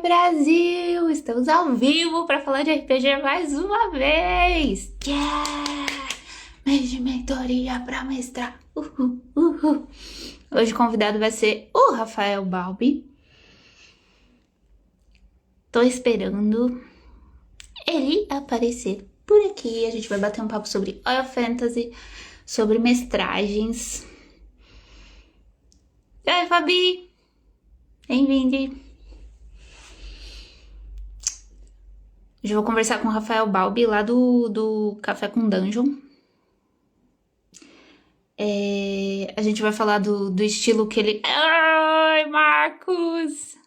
Brasil! Estamos ao vivo para falar de RPG mais uma vez! Yeah! Mês de mentoria para mestrar! Uhul, uhul. Hoje o convidado vai ser o Rafael Balbi. Tô esperando ele aparecer por aqui. A gente vai bater um papo sobre Oil Fantasy, sobre mestragens. E aí, Fabi! Bem-vindo! Hoje eu vou conversar com o Rafael Balbi, lá do Café com Dungeon. A gente vai falar do estilo que ele. Ai, Marcos!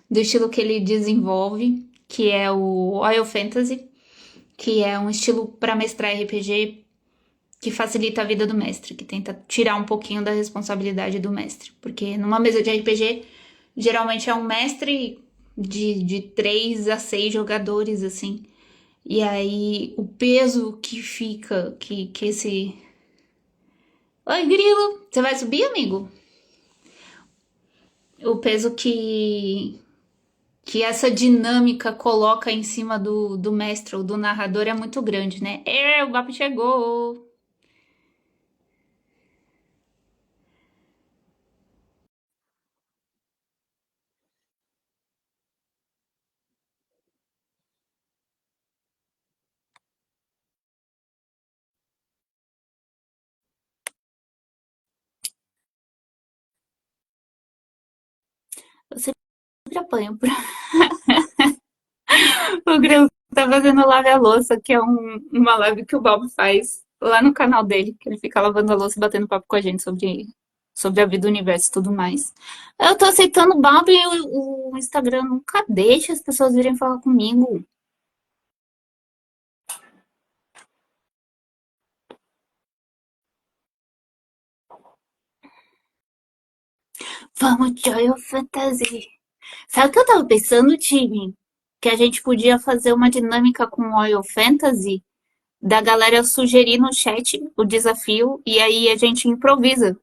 Do estilo que ele desenvolve, que é o Oil Fantasy, que é um estilo para mestrar RPG que facilita a vida do mestre, que tenta tirar um pouquinho da responsabilidade do mestre. Porque numa mesa de RPG, geralmente é um mestre de 3 a 6 jogadores, assim. E aí o peso que fica, que esse. Oi, Grilo! Você vai subir, amigo? O peso que essa dinâmica coloca em cima do mestre ou do narrador é muito grande, né? O Bap chegou! Eu sempre apanho. O Grilo tá fazendo lave a louça, que é uma live que o Bob faz lá no canal dele, que ele fica lavando a louça e batendo papo com a gente sobre a vida, do universo e tudo mais. Eu tô aceitando o Bob e o Instagram nunca deixa as pessoas virem falar comigo. Vamos, Joy of Fantasy. Sabe o que eu tava pensando, time? Que a gente podia fazer uma dinâmica com Oil Fantasy, da galera sugerir no chat o desafio e aí a gente improvisa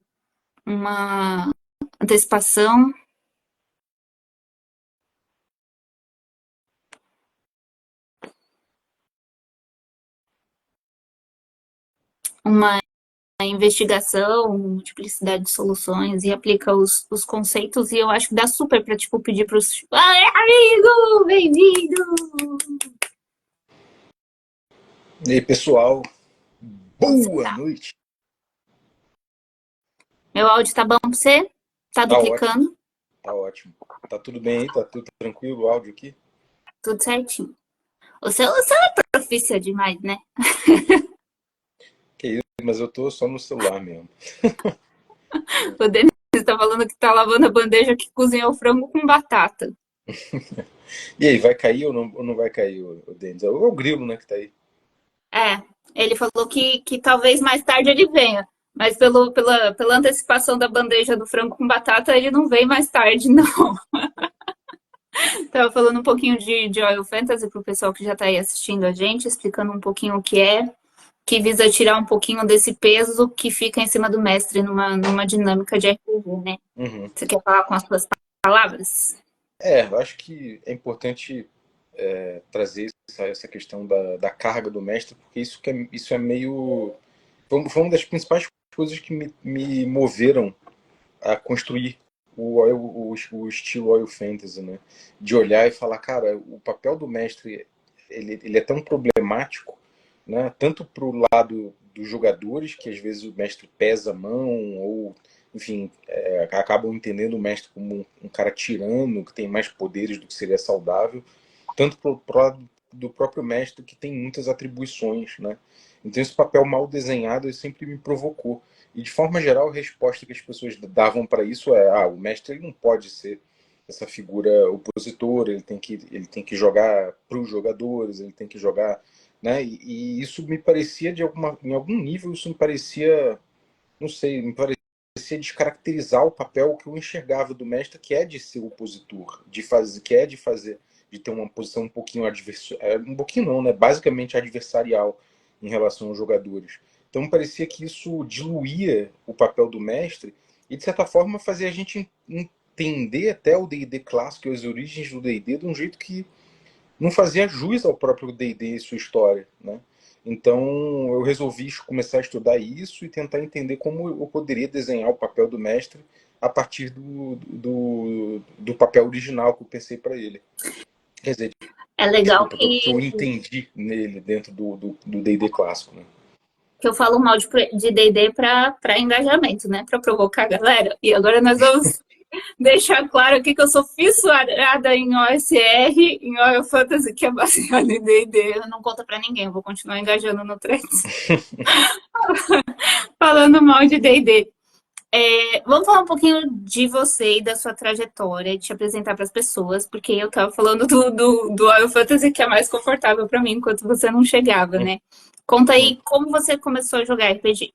uma antecipação, uma investigação, multiplicidade de soluções e aplica os conceitos e eu acho que dá super pra, tipo, pedir pros... Ai, amigo! Bem-vindo! E aí, pessoal, Como você boa tá? noite. Meu áudio tá bom pra você? Tá Tá ótimo, duplicando? tá ótimo. Tá tudo bem aí? Tá tudo tranquilo o áudio aqui? Tudo certinho. O seu é profissa demais, né? Que isso, mas eu tô só no celular mesmo. O Denis tá falando que tá lavando a bandeja que cozinhou o frango com batata. E aí, vai cair ou não vai cair o Denis? É o Grilo, né, que tá aí. É, ele falou que talvez mais tarde ele venha. Mas pela antecipação da bandeja do frango com batata, ele não vem mais tarde, não. Tava falando um pouquinho de Oil Fantasy pro pessoal que já tá aí assistindo a gente, explicando um pouquinho o que é, que visa tirar um pouquinho desse peso que fica em cima do mestre numa dinâmica de RPG, né? Uhum. Você quer falar com as suas palavras? Eu acho que é importante trazer essa questão da carga do mestre, porque isso é meio... Foi uma das principais coisas que me moveram a construir o estilo Oil Fantasy, né? De olhar e falar, cara, o papel do mestre ele é tão problemático, né? Tanto para o lado dos jogadores, que às vezes o mestre pesa a mão, ou, enfim, acabam entendendo o mestre como um cara tirano, que tem mais poderes do que seria saudável, tanto para o lado do próprio mestre, que tem muitas atribuições, né? Então esse papel mal desenhado sempre me provocou. E de forma geral, a resposta que as pessoas davam para isso é: o mestre ele não pode ser essa figura opositora, ele tem que jogar para os jogadores, ele tem que jogar, né? E isso me parecia em algum nível isso me parecia, não sei, me parecia descaracterizar o papel que eu enxergava do mestre, que é de ser opositor, de fazer, de ter uma posição um pouquinho um pouquinho não, né? Basicamente adversarial em relação aos jogadores. Então me parecia que isso diluía o papel do mestre e de certa forma fazia a gente entender até o D&D clássico e as origens do D&D de um jeito que não fazia jus ao próprio D&D e sua história, né? Então eu resolvi começar a estudar isso e tentar entender como eu poderia desenhar o papel do mestre a partir do papel original que eu pensei para ele. Quer dizer, É legal desculpa, que eu entendi nele dentro do D&D clássico, né? que eu falo mal de D&D para engajamento, né? Para provocar a galera. E agora nós vamos deixar claro aqui que eu sou fissurada em OSR, em Oil Fantasy, que é baseado em D&D. Não conta para ninguém, eu vou continuar engajando no Threads. Falando mal de D&D. Vamos falar um pouquinho de você e da sua trajetória, de te apresentar para as pessoas, porque eu estava falando do Oil Fantasy, que é mais confortável para mim, enquanto você não chegava, né? Conta aí como você começou a jogar RPG.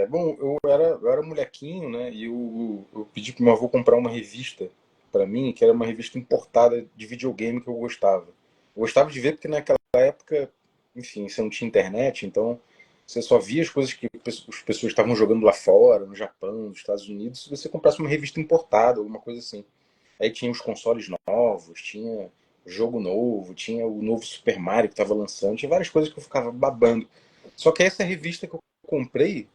Bom, eu era molequinho, né? E eu pedi pro meu avô comprar uma revista para mim, que era uma revista importada de videogame que eu gostava. Eu gostava de ver porque naquela época, enfim, você não tinha internet, então você só via as coisas que as pessoas estavam jogando lá fora, no Japão, nos Estados Unidos, se você comprasse uma revista importada, alguma coisa assim. Aí tinha os consoles novos, tinha jogo novo, tinha o novo Super Mario que estava lançando, tinha várias coisas que eu ficava babando. Só que essa revista que eu comprei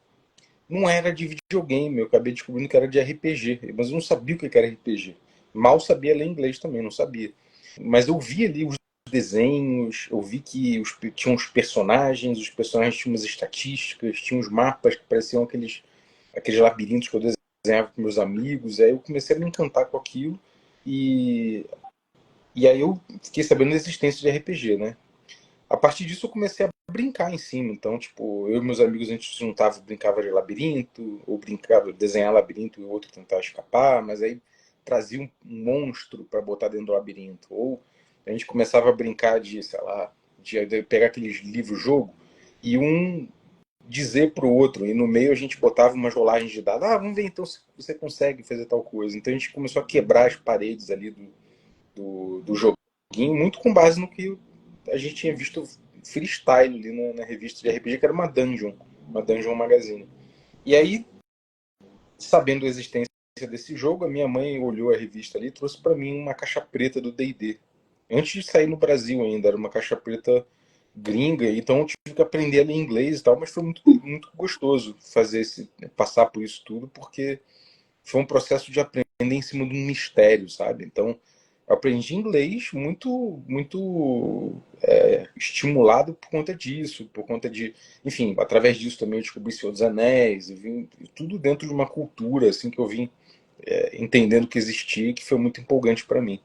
não era de videogame, eu acabei descobrindo que era de RPG, mas eu não sabia o que era RPG. Mal sabia ler inglês também, não sabia. Mas eu vi ali os desenhos, eu vi que tinham os personagens tinham umas estatísticas, tinham uns mapas que pareciam aqueles labirintos que eu desenhava com meus amigos, aí eu comecei a me encantar com aquilo e, e aí eu fiquei sabendo da existência de RPG, né? A partir disso eu comecei a brincar em cima. Então, tipo, eu e meus amigos a gente se juntava, brincava de labirinto, ou brincava, desenhar labirinto e o outro tentar escapar, mas aí trazia um monstro para botar dentro do labirinto. Ou a gente começava a brincar de, sei lá, de pegar aqueles livros-jogo e um dizer pro outro, e no meio a gente botava umas rolagens de dados. Ah, vamos ver então se você consegue fazer tal coisa. Então a gente começou a quebrar as paredes ali do joguinho, muito com base no que a gente tinha visto freestyle ali na revista de RPG, que era uma Dungeon Magazine. E aí, sabendo a existência desse jogo, a minha mãe olhou a revista ali e trouxe para mim uma caixa preta do D&D. Antes de sair no Brasil ainda, era uma caixa preta gringa, então eu tive que aprender a ler inglês e tal, mas foi muito, muito gostoso passar por isso tudo, porque foi um processo de aprender em cima de um mistério, sabe? Então, eu aprendi inglês muito, muito estimulado por conta disso, por conta de, enfim, através disso também eu descobri Senhor dos Anéis, e tudo dentro de uma cultura assim que eu vim entendendo que existia, e que foi muito empolgante para mim.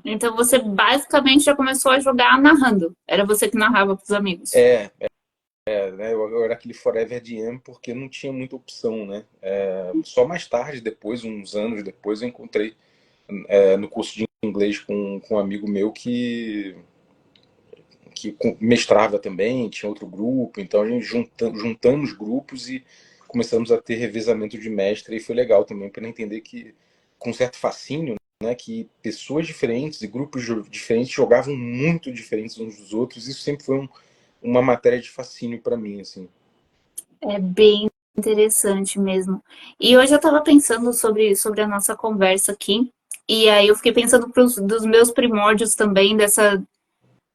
Então você basicamente já começou a jogar narrando. Era você que narrava para os amigos. É, né, eu era aquele Forever DM porque não tinha muita opção, né? Só mais tarde, depois, uns anos depois, eu encontrei no curso de inglês com um amigo meu que mestrava também, tinha outro grupo, então a gente juntamos grupos e começamos a ter revezamento de mestre, e foi legal também para entender que, com certo fascínio, né, que pessoas diferentes e grupos diferentes jogavam muito diferentes uns dos outros, isso sempre foi uma matéria de fascínio para mim, assim. É bem interessante mesmo. E hoje eu estava pensando sobre a nossa conversa aqui, e aí eu fiquei pensando dos meus primórdios também, dessa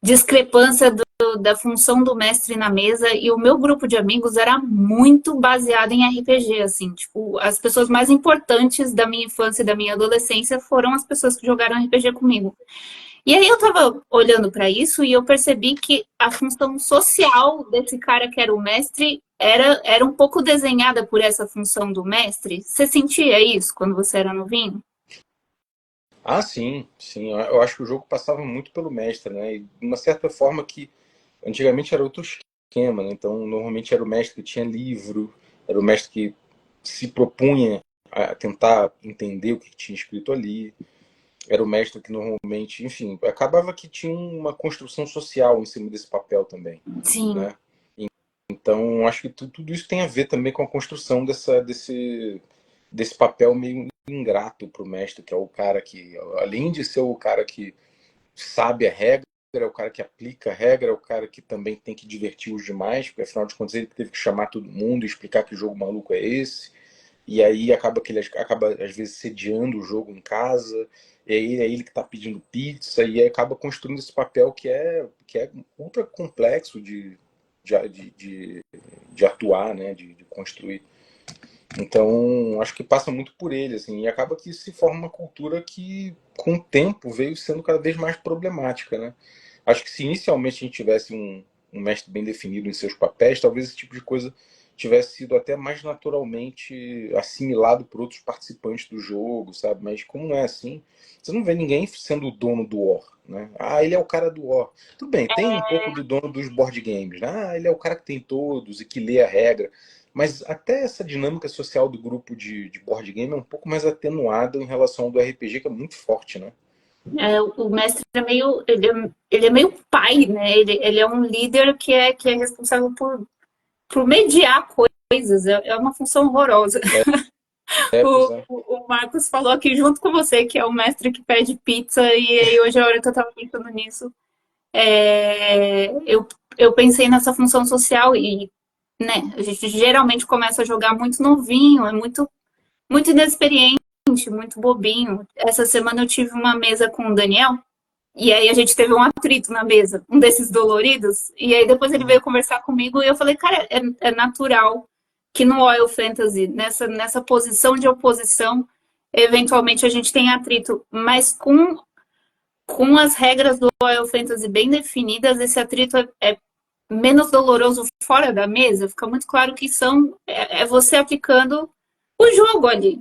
discrepância da função do mestre na mesa, e o meu grupo de amigos era muito baseado em RPG, assim, tipo, as pessoas mais importantes da minha infância e da minha adolescência foram as pessoas que jogaram RPG comigo. E aí eu tava olhando para isso e eu percebi que a função social desse cara que era o mestre era um pouco desenhada por essa função do mestre. Você sentia isso quando você era novinho? Ah, sim, sim. Eu acho que o jogo passava muito pelo mestre, né? E de uma certa forma que antigamente era outro esquema, né? Então, normalmente era o mestre que tinha livro, era o mestre que se propunha a tentar entender o que tinha escrito ali, era o mestre que normalmente, enfim, acabava que tinha uma construção social em cima desse papel também, Sim. né? Então, acho que tudo isso tem a ver também com a construção desse papel meio ingrato para o mestre, que é o cara que, além de ser o cara que sabe a regra, é o cara que aplica a regra, é o cara que também tem que divertir os demais, porque afinal de contas ele teve que chamar todo mundo e explicar que jogo maluco é esse. e aí acaba que ele acaba às vezes sediando o jogo em casa, e aí é ele que está pedindo pizza, e aí acaba construindo esse papel que é ultra complexo de atuar, né, de construir. Então, acho que passa muito por ele, assim, e acaba que se forma uma cultura que, com o tempo, veio sendo cada vez mais problemática, né? Acho que se inicialmente a gente tivesse um mestre bem definido em seus papéis, talvez esse tipo de coisa tivesse sido até mais naturalmente assimilado por outros participantes do jogo, sabe? Mas como não é assim, você não vê ninguém sendo o dono do War, né? Ah, ele é o cara do War. Tudo bem, tem um pouco do dono dos board games, né? Ah, ele é o cara que tem todos e que lê a regra. Mas até essa dinâmica social do grupo de board game é um pouco mais atenuada em relação ao do RPG, que é muito forte, né? O mestre é meio, ele é meio pai, né? Ele é um líder que é responsável por mediar coisas. É uma função horrorosa. Pois é. O Marcos falou aqui junto com você que é o mestre que pede pizza, e aí hoje, a hora que eu tava pensando nisso, eu pensei nessa função social e, né, a gente geralmente começa a jogar muito novinho, é muito inexperiente, muito bobinho. Essa semana eu tive uma mesa com o Daniel, e aí a gente teve um atrito na mesa, um desses doloridos, e aí depois ele Uhum. veio conversar comigo e eu falei, cara, é natural que no Oil Fantasy, nessa posição de oposição, eventualmente a gente tem atrito, mas com as regras do Oil Fantasy bem definidas, esse atrito é menos doloroso fora da mesa. Fica muito claro que é você aplicando o jogo ali.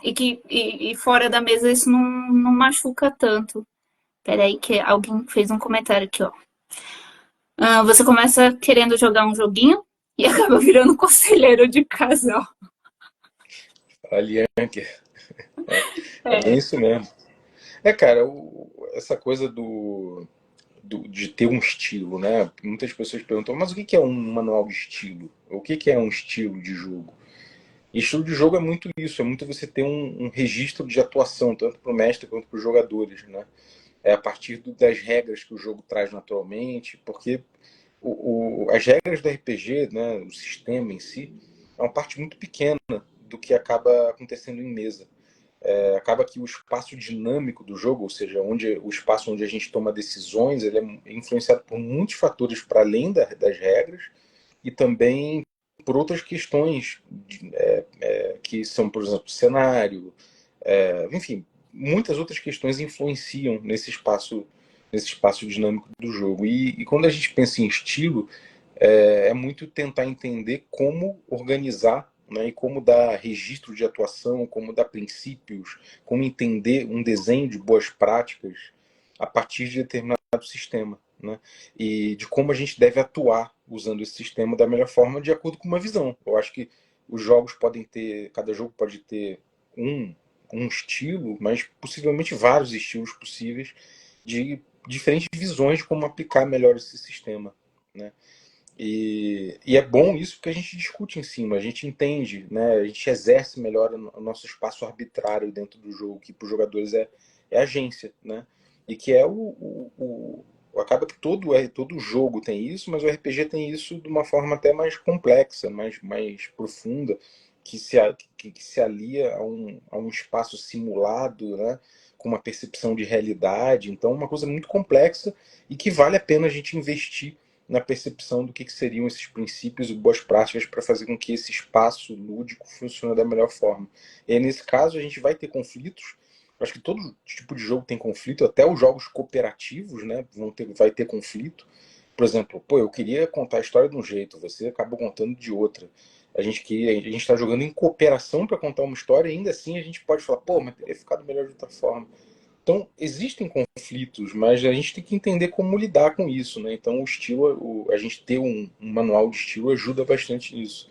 E fora da mesa isso não machuca tanto. Peraí, que alguém fez um comentário aqui, ó. Você começa querendo jogar um joguinho e acaba virando conselheiro de casal. Alianque. É bem É, isso mesmo. É, cara, essa coisa de ter um estilo, né? Muitas pessoas perguntam, mas o que é um manual de estilo? O que é um estilo de jogo? E estilo de jogo é muito isso, é muito você ter um registro de atuação, tanto para o mestre quanto para os jogadores, né? É a partir das regras que o jogo traz naturalmente, porque as regras do RPG, né, o sistema em si, é uma parte muito pequena do que acaba acontecendo em mesa. Acaba que o espaço dinâmico do jogo, ou seja, o espaço onde a gente toma decisões, ele é influenciado por muitos fatores para além das regras e também por outras questões que são, por exemplo, cenário, enfim, muitas outras questões influenciam nesse espaço dinâmico do jogo. E quando a gente pensa em estilo, é muito tentar entender como organizar, né, e como dar registro de atuação, como dar princípios, como entender um desenho de boas práticas a partir de determinado sistema, né, e de como a gente deve atuar usando esse sistema da melhor forma de acordo com uma visão. Eu acho que os jogos podem ter, cada jogo pode ter um, um estilo, mas possivelmente vários estilos possíveis de diferentes visões de como aplicar melhor esse sistema, né? E é bom isso porque a gente discute em cima, a gente entende, né? A gente exerce melhor o nosso espaço arbitrário dentro do jogo, que para os jogadores é agência, né? E que é acaba que todo jogo tem isso, mas o RPG tem isso de uma forma até mais complexa, mais profunda, que se alia a um espaço simulado, né? Com uma percepção de realidade. Então, é uma coisa muito complexa e que vale a pena a gente investir na percepção do que seriam esses princípios e boas práticas para fazer com que esse espaço lúdico funcione da melhor forma. E aí, nesse caso, a gente vai ter conflitos. Acho que todo tipo de jogo tem conflito, até os jogos cooperativos, né, vai ter conflito. Por exemplo, pô, eu queria contar a história de um jeito, você acabou contando de outra. A gente está jogando em cooperação para contar uma história e ainda assim a gente pode falar, pô, mas teria ficado melhor de outra forma. Então, existem conflitos, mas a gente tem que entender como lidar com isso, né? Então, a gente ter um manual de estilo ajuda bastante nisso.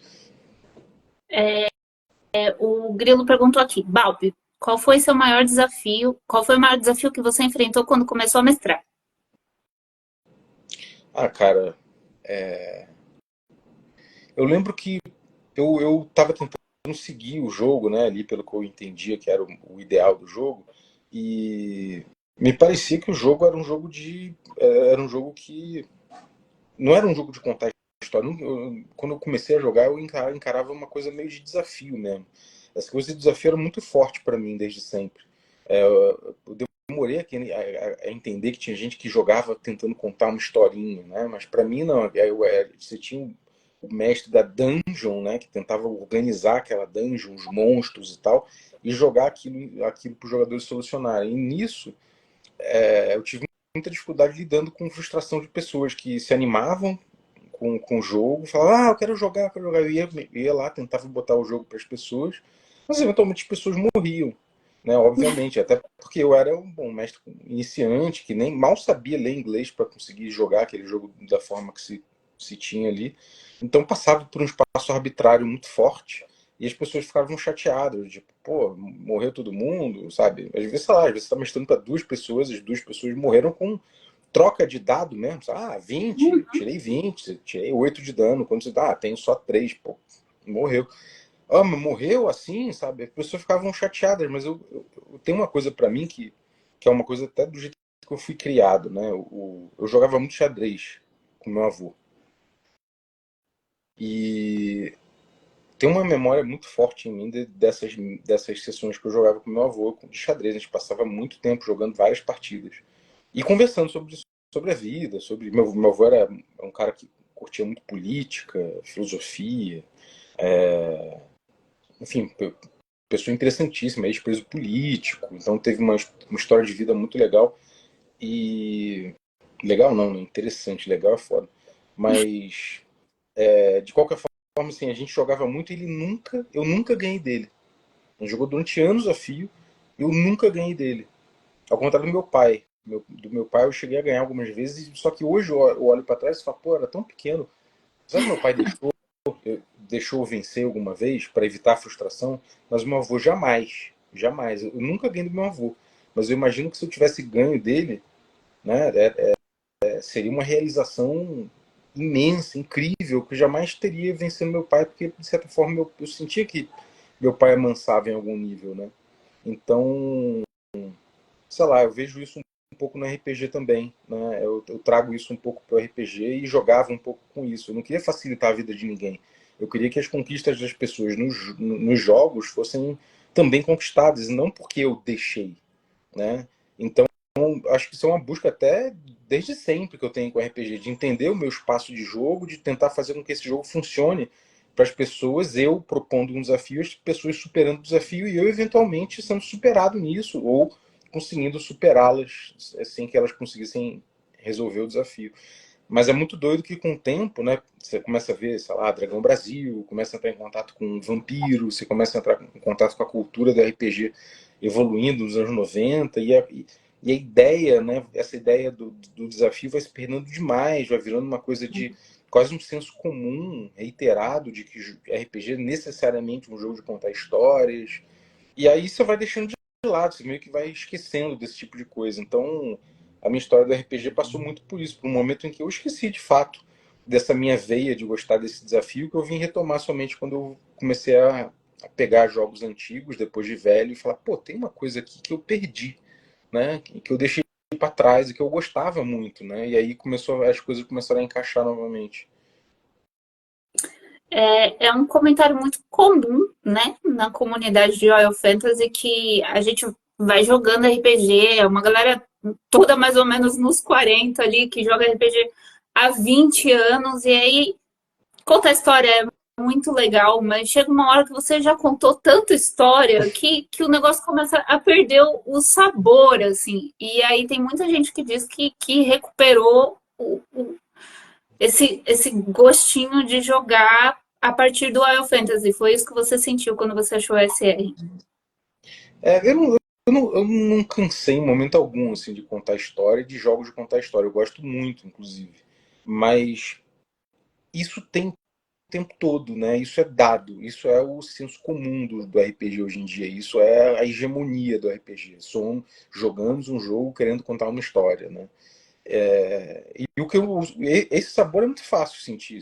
o Grilo perguntou aqui, Balbi, qual foi seu maior desafio? Qual foi o maior desafio que você enfrentou quando começou a mestrar? Ah, cara, eu lembro que eu estava tentando seguir o jogo, né? Ali, pelo que eu entendia que era o ideal do jogo, e me parecia que o jogo era um jogo que não era um jogo de contar história. Quando eu comecei a jogar, eu encarava uma coisa meio de desafio mesmo. Essa coisa de desafio era muito forte para mim desde sempre. Eu demorei a entender que tinha gente que jogava tentando contar uma historinha, né? Mas para mim não. Você tinha o mestre da dungeon, né? Que tentava organizar aquela dungeon, os monstros e tal, e jogar aquilo para os jogadores solucionarem. E nisso eu tive muita dificuldade lidando com frustração de pessoas que se animavam com o jogo, falavam, eu quero jogar, eu quero jogar. Eu ia lá, tentava botar o jogo para as pessoas, mas eventualmente as pessoas morriam, né? Obviamente, até porque eu era um bom mestre iniciante, que nem mal sabia ler inglês para conseguir jogar aquele jogo da forma que se tinha ali. Então passava por um espaço arbitrário muito forte e as pessoas ficavam chateadas, tipo, pô, morreu todo mundo, sabe? Às vezes, sei lá, às vezes você tá mestrando para duas pessoas, as duas pessoas morreram com troca de dado mesmo. Ah, 20, tirei 20, tirei 8 de dano. Quando você dá, tenho só 3, pô, morreu. Mas morreu assim, sabe? As pessoas ficavam chateadas, mas eu tenho uma coisa pra mim que é uma coisa até do jeito que eu fui criado, né? Eu jogava muito xadrez com meu avô. E tem uma memória muito forte em mim dessas sessões que eu jogava com meu avô de xadrez. A gente passava muito tempo jogando várias partidas. E conversando sobre a vida, Meu avô era um cara que curtia muito política, filosofia, enfim, pessoa interessantíssima, ex-preso político, então teve uma história de vida muito legal. E. Legal não, né? Interessante, legal é foda. Mas, de qualquer forma, assim, a gente jogava muito e eu nunca ganhei dele. A gente jogou durante anos a fio, eu nunca ganhei dele. Ao contrário do meu pai. Do meu pai eu cheguei a ganhar algumas vezes, só que hoje eu olho para trás e falo, pô, era tão pequeno. Será que meu pai deixou eu vencer alguma vez para evitar a frustração? Mas o meu avô jamais, jamais. Eu nunca ganhei do meu avô. Mas eu imagino que se eu tivesse ganho dele, né, seria uma realização imensa, incrível, que eu jamais teria vencendo meu pai, porque de certa forma eu sentia que meu pai amansava em algum nível, né? Então, sei lá, eu vejo isso um pouco no RPG também, né? Eu trago isso um pouco para o RPG e jogava um pouco com isso. Eu não queria facilitar a vida de ninguém. Eu queria que as conquistas das pessoas nos jogos fossem também conquistadas, e não porque eu deixei, né? Então, acho que isso é uma busca até desde sempre que eu tenho com o RPG, de entender o meu espaço de jogo, de tentar fazer com que esse jogo funcione para as pessoas, eu propondo um desafio, as pessoas superando o desafio e eu eventualmente sendo superado nisso ou conseguindo superá-las sem que elas conseguissem resolver o desafio. Mas é muito doido que com o tempo, né, você começa a ver, sei lá, Dragão Brasil, começa a entrar em contato com vampiro, você começa a entrar em contato com a cultura do RPG evoluindo nos anos 90 e a ideia, né, essa ideia do desafio vai se perdendo demais, vai virando uma coisa de quase um senso comum, reiterado, de que RPG é necessariamente um jogo de contar histórias. E aí você vai deixando de lado, você meio que vai esquecendo desse tipo de coisa. Então, a minha história do RPG passou muito por isso, por um momento em que eu esqueci de fato dessa minha veia de gostar desse desafio, que eu vim retomar somente quando eu comecei a pegar jogos antigos, depois de velho, e falar, pô, tem uma coisa aqui que eu perdi, né? Que eu deixei para trás e que eu gostava muito, né? E aí as coisas começaram a encaixar novamente. É um comentário muito comum, né, na comunidade de Royal Fantasy que a gente vai jogando RPG, é uma galera toda mais ou menos nos 40 ali que joga RPG há 20 anos e aí conta a história é muito legal, mas chega uma hora que você já contou tanta história que o negócio começa a perder o sabor, assim. E aí tem muita gente que diz que recuperou esse gostinho de jogar a partir do Wild Fantasy. Foi isso que você sentiu quando você achou a SR? Eu não cansei em momento algum assim, de contar história, de jogos de contar história. Eu gosto muito, inclusive. Mas isso tem o tempo todo, né? Isso é dado. Isso é o senso comum do RPG hoje em dia. Isso é a hegemonia do RPG. Jogamos um jogo querendo contar uma história, né? Esse sabor é muito fácil de sentir.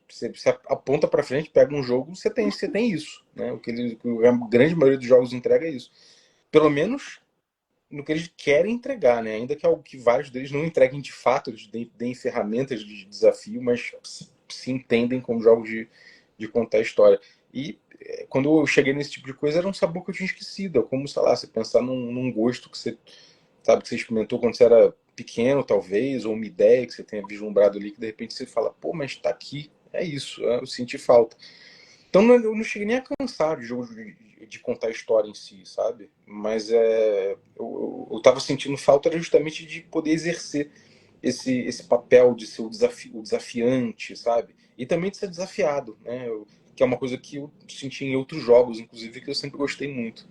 Você aponta para frente, pega um jogo, você tem isso, né? A grande maioria dos jogos entrega é isso. Pelo menos no que eles querem entregar, né? Ainda que, algo que vários deles não entreguem de fato, eles deem ferramentas de desafio, mas se entendem como jogos de contar história. E quando eu cheguei nesse tipo de coisa, era um sabor que eu tinha esquecido. É como, sei lá, você pensar num gosto que você, sabe, que você experimentou quando você era pequeno, talvez, ou uma ideia que você tenha vislumbrado ali, que de repente você fala, pô, mas tá aqui. É isso, eu senti falta. Então eu não cheguei nem a cansar de jogo de contar a história em si, sabe? Mas eu tava sentindo falta era justamente de poder exercer esse papel de ser o desafiante, sabe? E também de ser desafiado, né? Que é uma coisa que eu senti em outros jogos, inclusive, que eu sempre gostei muito.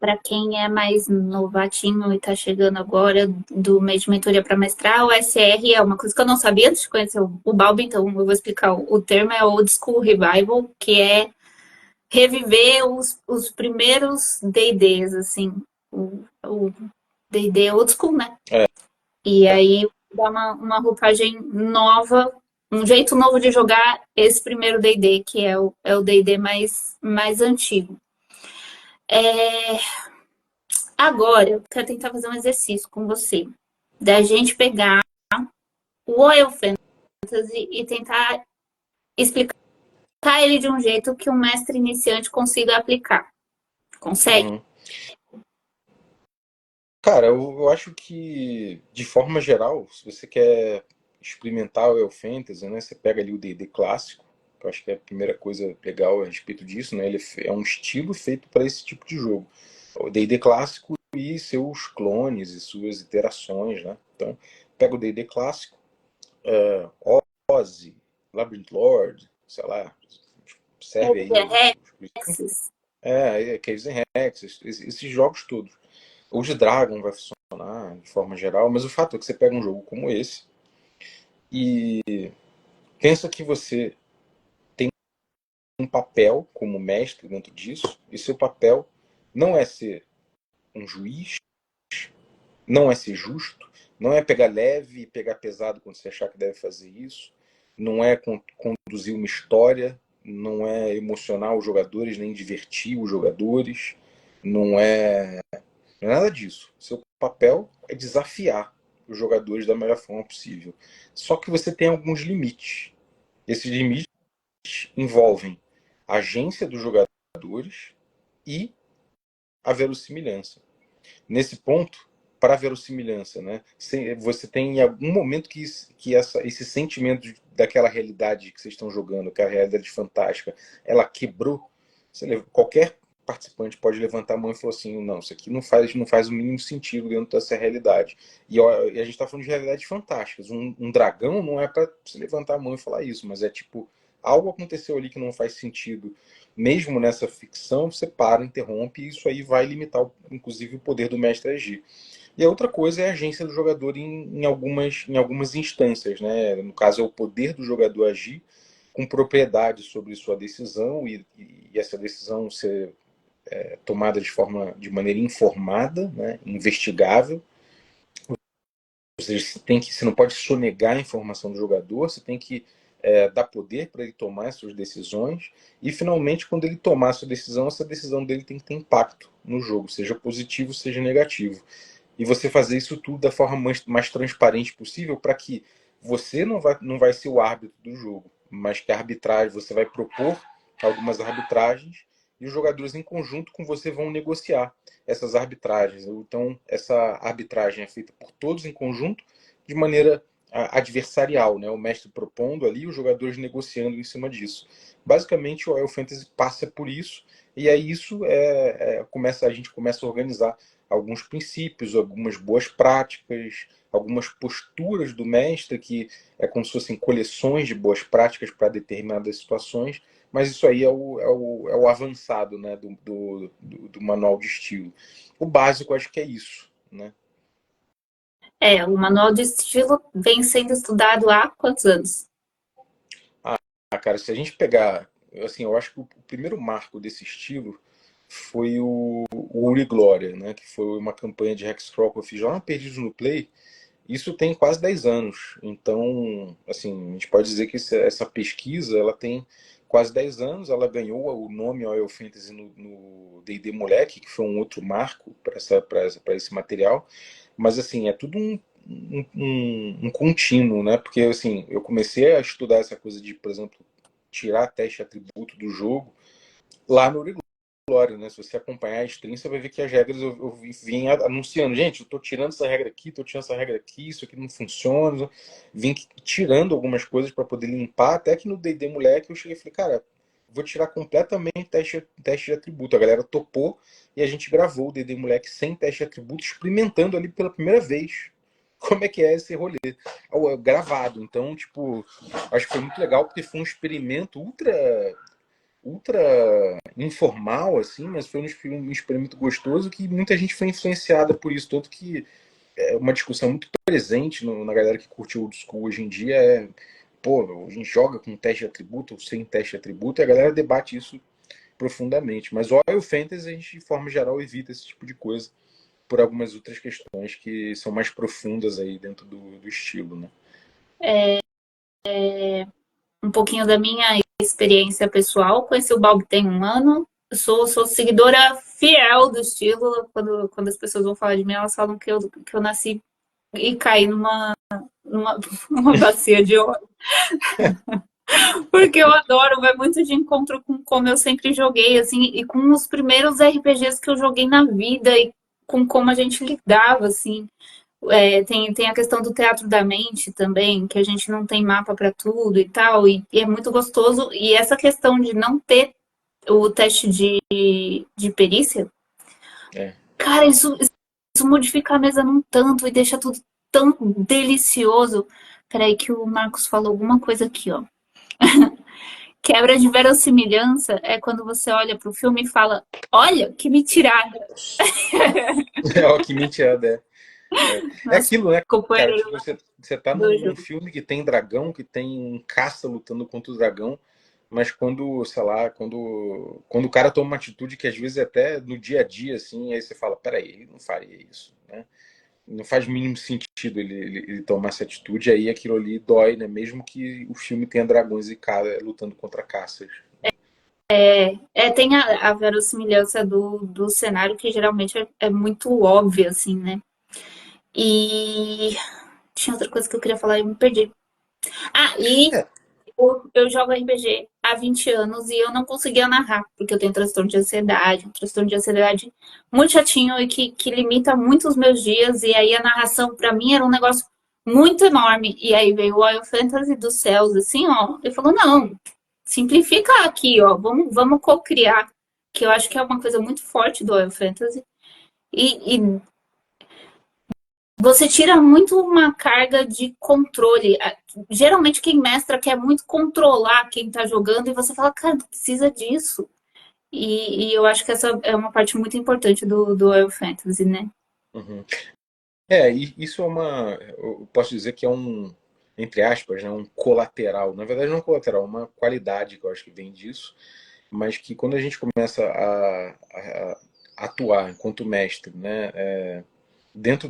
Para quem é mais novatinho e tá chegando agora do mês de mentoria para mestrar, o SR é uma coisa que eu não sabia antes de conhecer o Balbi, então eu vou explicar. O termo é Old School Revival, que é reviver os primeiros D&Ds, assim, o D&D old school, né? É, E aí dá uma roupagem nova, um jeito novo de jogar esse primeiro D&D, que é o D&D mais antigo. Agora, eu quero tentar fazer um exercício com você, da gente pegar o Royal Fantasy e tentar explicar ele de um jeito que um mestre iniciante consiga aplicar. Consegue? uhum. Cara, eu acho que, de forma geral, se você quer experimentar o El Fantasy, né, você pega ali o D&D clássico, que eu acho que é a primeira coisa legal a respeito disso, né, ele é um estilo feito para esse tipo de jogo. O D&D clássico e seus clones e suas iterações, né? Então, pega o D&D clássico, Ozzy, Labyrinth Lord, sei lá, serve aí Rexes. Caves and Hexes, esses jogos todos. O de Dragon vai funcionar de forma geral, mas o fato é que você pega um jogo como esse e pensa que você tem um papel como mestre dentro disso, e seu papel não é ser um juiz, não é ser justo, não é pegar leve e pegar pesado quando você achar que deve fazer isso, não é conduzir uma história, não é emocionar os jogadores, nem divertir os jogadores, não é, não é nada disso. Seu papel é desafiar os jogadores da melhor forma possível. Só que você tem alguns limites. Esses limites envolvem a agência dos jogadores e a verossimilhança. Nesse ponto, para a verossimilhança, né? Você tem em algum momento que esse sentimento daquela realidade que vocês estão jogando, aquela realidade fantástica, ela quebrou. Qualquer participante pode levantar a mão e falar assim, não, isso aqui não faz o mínimo sentido dentro dessa realidade. E a gente está falando de realidades fantásticas. Um dragão não é para você levantar a mão e falar isso, mas é tipo, algo aconteceu ali que não faz sentido mesmo nessa ficção, você para, interrompe, e isso aí vai limitar, inclusive, o poder do mestre agir. E a outra coisa é a agência do jogador em algumas instâncias, né? No caso, é o poder do jogador agir com propriedade sobre sua decisão e essa decisão ser tomada de maneira informada, né? Investigável. Ou seja, você não pode sonegar a informação do jogador, você tem que dar poder para ele tomar as suas decisões. E, finalmente, quando ele tomar a sua decisão, essa decisão dele tem que ter impacto no jogo, seja positivo, seja negativo. E você fazer isso tudo da forma mais transparente possível para que você não vai ser o árbitro do jogo, mas que a arbitragem, você vai propor algumas arbitragens e os jogadores em conjunto com você vão negociar essas arbitragens. Então, essa arbitragem é feita por todos em conjunto de maneira adversarial, né? O mestre propondo ali, os jogadores negociando em cima disso. Basicamente, o Royal Fantasy passa por isso, e aí isso a gente começa a organizar alguns princípios, algumas boas práticas, algumas posturas do mestre, que é como se fossem coleções de boas práticas para determinadas situações, mas isso aí é o avançado, né, do manual de estilo. O básico, acho que é isso, né? O manual de estilo vem sendo estudado há quantos anos? Cara, se a gente pegar, assim, eu acho que o primeiro marco desse estilo foi o Uri Glória, né, que foi uma campanha de Hexcrawl que eu fiz lá na Perdidos no Play. Isso tem quase 10 anos. Então, assim, a gente pode dizer que essa pesquisa ela tem quase 10 anos. Ela ganhou o nome Oil Fantasy no D&D Moleque, que foi um outro marco para esse material. Mas, assim, é tudo um contínuo, né? Porque, assim, eu comecei a estudar essa coisa de, por exemplo, tirar teste de atributo do jogo lá no Glória, né? Se você acompanhar a stream, você vai ver que as regras eu vim anunciando, gente, eu tô tirando essa regra aqui, tô tirando essa regra aqui, isso aqui não funciona. Vim tirando algumas coisas para poder limpar, até que no D&D Moleque eu cheguei e falei, cara, vou tirar completamente teste de atributo. A galera topou e a gente gravou o D&D Moleque sem teste de atributo, experimentando ali pela primeira vez como é que é esse rolê. Gravado. Então, tipo, acho que foi muito legal porque foi um experimento ultra informal, assim, mas foi um experimento gostoso que muita gente foi influenciada por isso. Tanto que é uma discussão muito presente na galera que curte old school hoje em dia pô, a gente joga com teste de atributo ou sem teste de atributo, e a galera debate isso profundamente. Mas o Oil Fantasy, a gente, de forma geral, evita esse tipo de coisa por algumas outras questões que são mais profundas aí dentro do estilo, né? Um pouquinho da minha experiência pessoal. Conheci o Balbi tem um ano. Eu sou seguidora fiel do estilo. Quando as pessoas vão falar de mim, elas falam que eu nasci e caí numa, numa bacia de ouro. Porque eu adoro, vai muito de encontro com como eu sempre joguei, assim, e com os primeiros RPGs que eu joguei na vida e com como a gente lidava, assim. Tem a questão do teatro da mente também, que a gente não tem mapa para tudo e tal, e é muito gostoso. E essa questão de não ter o teste de perícia, É. cara, isso modifica a mesa num tanto e deixa tudo tão delicioso. Peraí, que o Marcos falou alguma coisa aqui, ó. Quebra de verossimilhança é quando você olha pro filme e fala: Olha, que mentirada! Ó, que mentira, é Nosso aquilo, né, cara? companheiro Tipo, você tá do num jogo. filme que tem dragão, que tem um caça lutando contra o dragão, mas quando, sei lá, quando o cara toma uma atitude que às vezes até no dia a dia, assim, aí você fala, peraí, ele não faria isso, né? Não faz mínimo sentido ele tomar essa atitude, aí aquilo ali dói, né? Mesmo que o filme tenha dragões e cara lutando contra caças. Tem a verossimilhança do cenário que geralmente é muito óbvia, assim, né? E tinha outra coisa que eu queria falar e eu me perdi. Ah, e É, eu jogo RPG há 20 anos e eu não conseguia narrar, porque eu tenho transtorno de ansiedade, um transtorno de ansiedade muito chatinho e que limita muito os meus dias. E aí a narração, pra mim, era um negócio muito enorme. E aí veio o Wild Fantasy dos céus, assim, ó. Ele falou: não, simplifica aqui, ó. Vamos co-criar, que eu acho que é uma coisa muito forte do Wild Fantasy. E você tira muito uma carga de controle. Geralmente quem mestra quer muito controlar quem tá jogando e você fala, cara, não precisa disso. E eu acho que essa é uma parte muito importante do Royal Fantasy, né? uhum. E isso é eu posso dizer que é um, entre aspas, né, um colateral. Na verdade, não é um colateral, é uma qualidade que eu acho que vem disso, mas que quando a gente começa a atuar enquanto mestre, né, dentro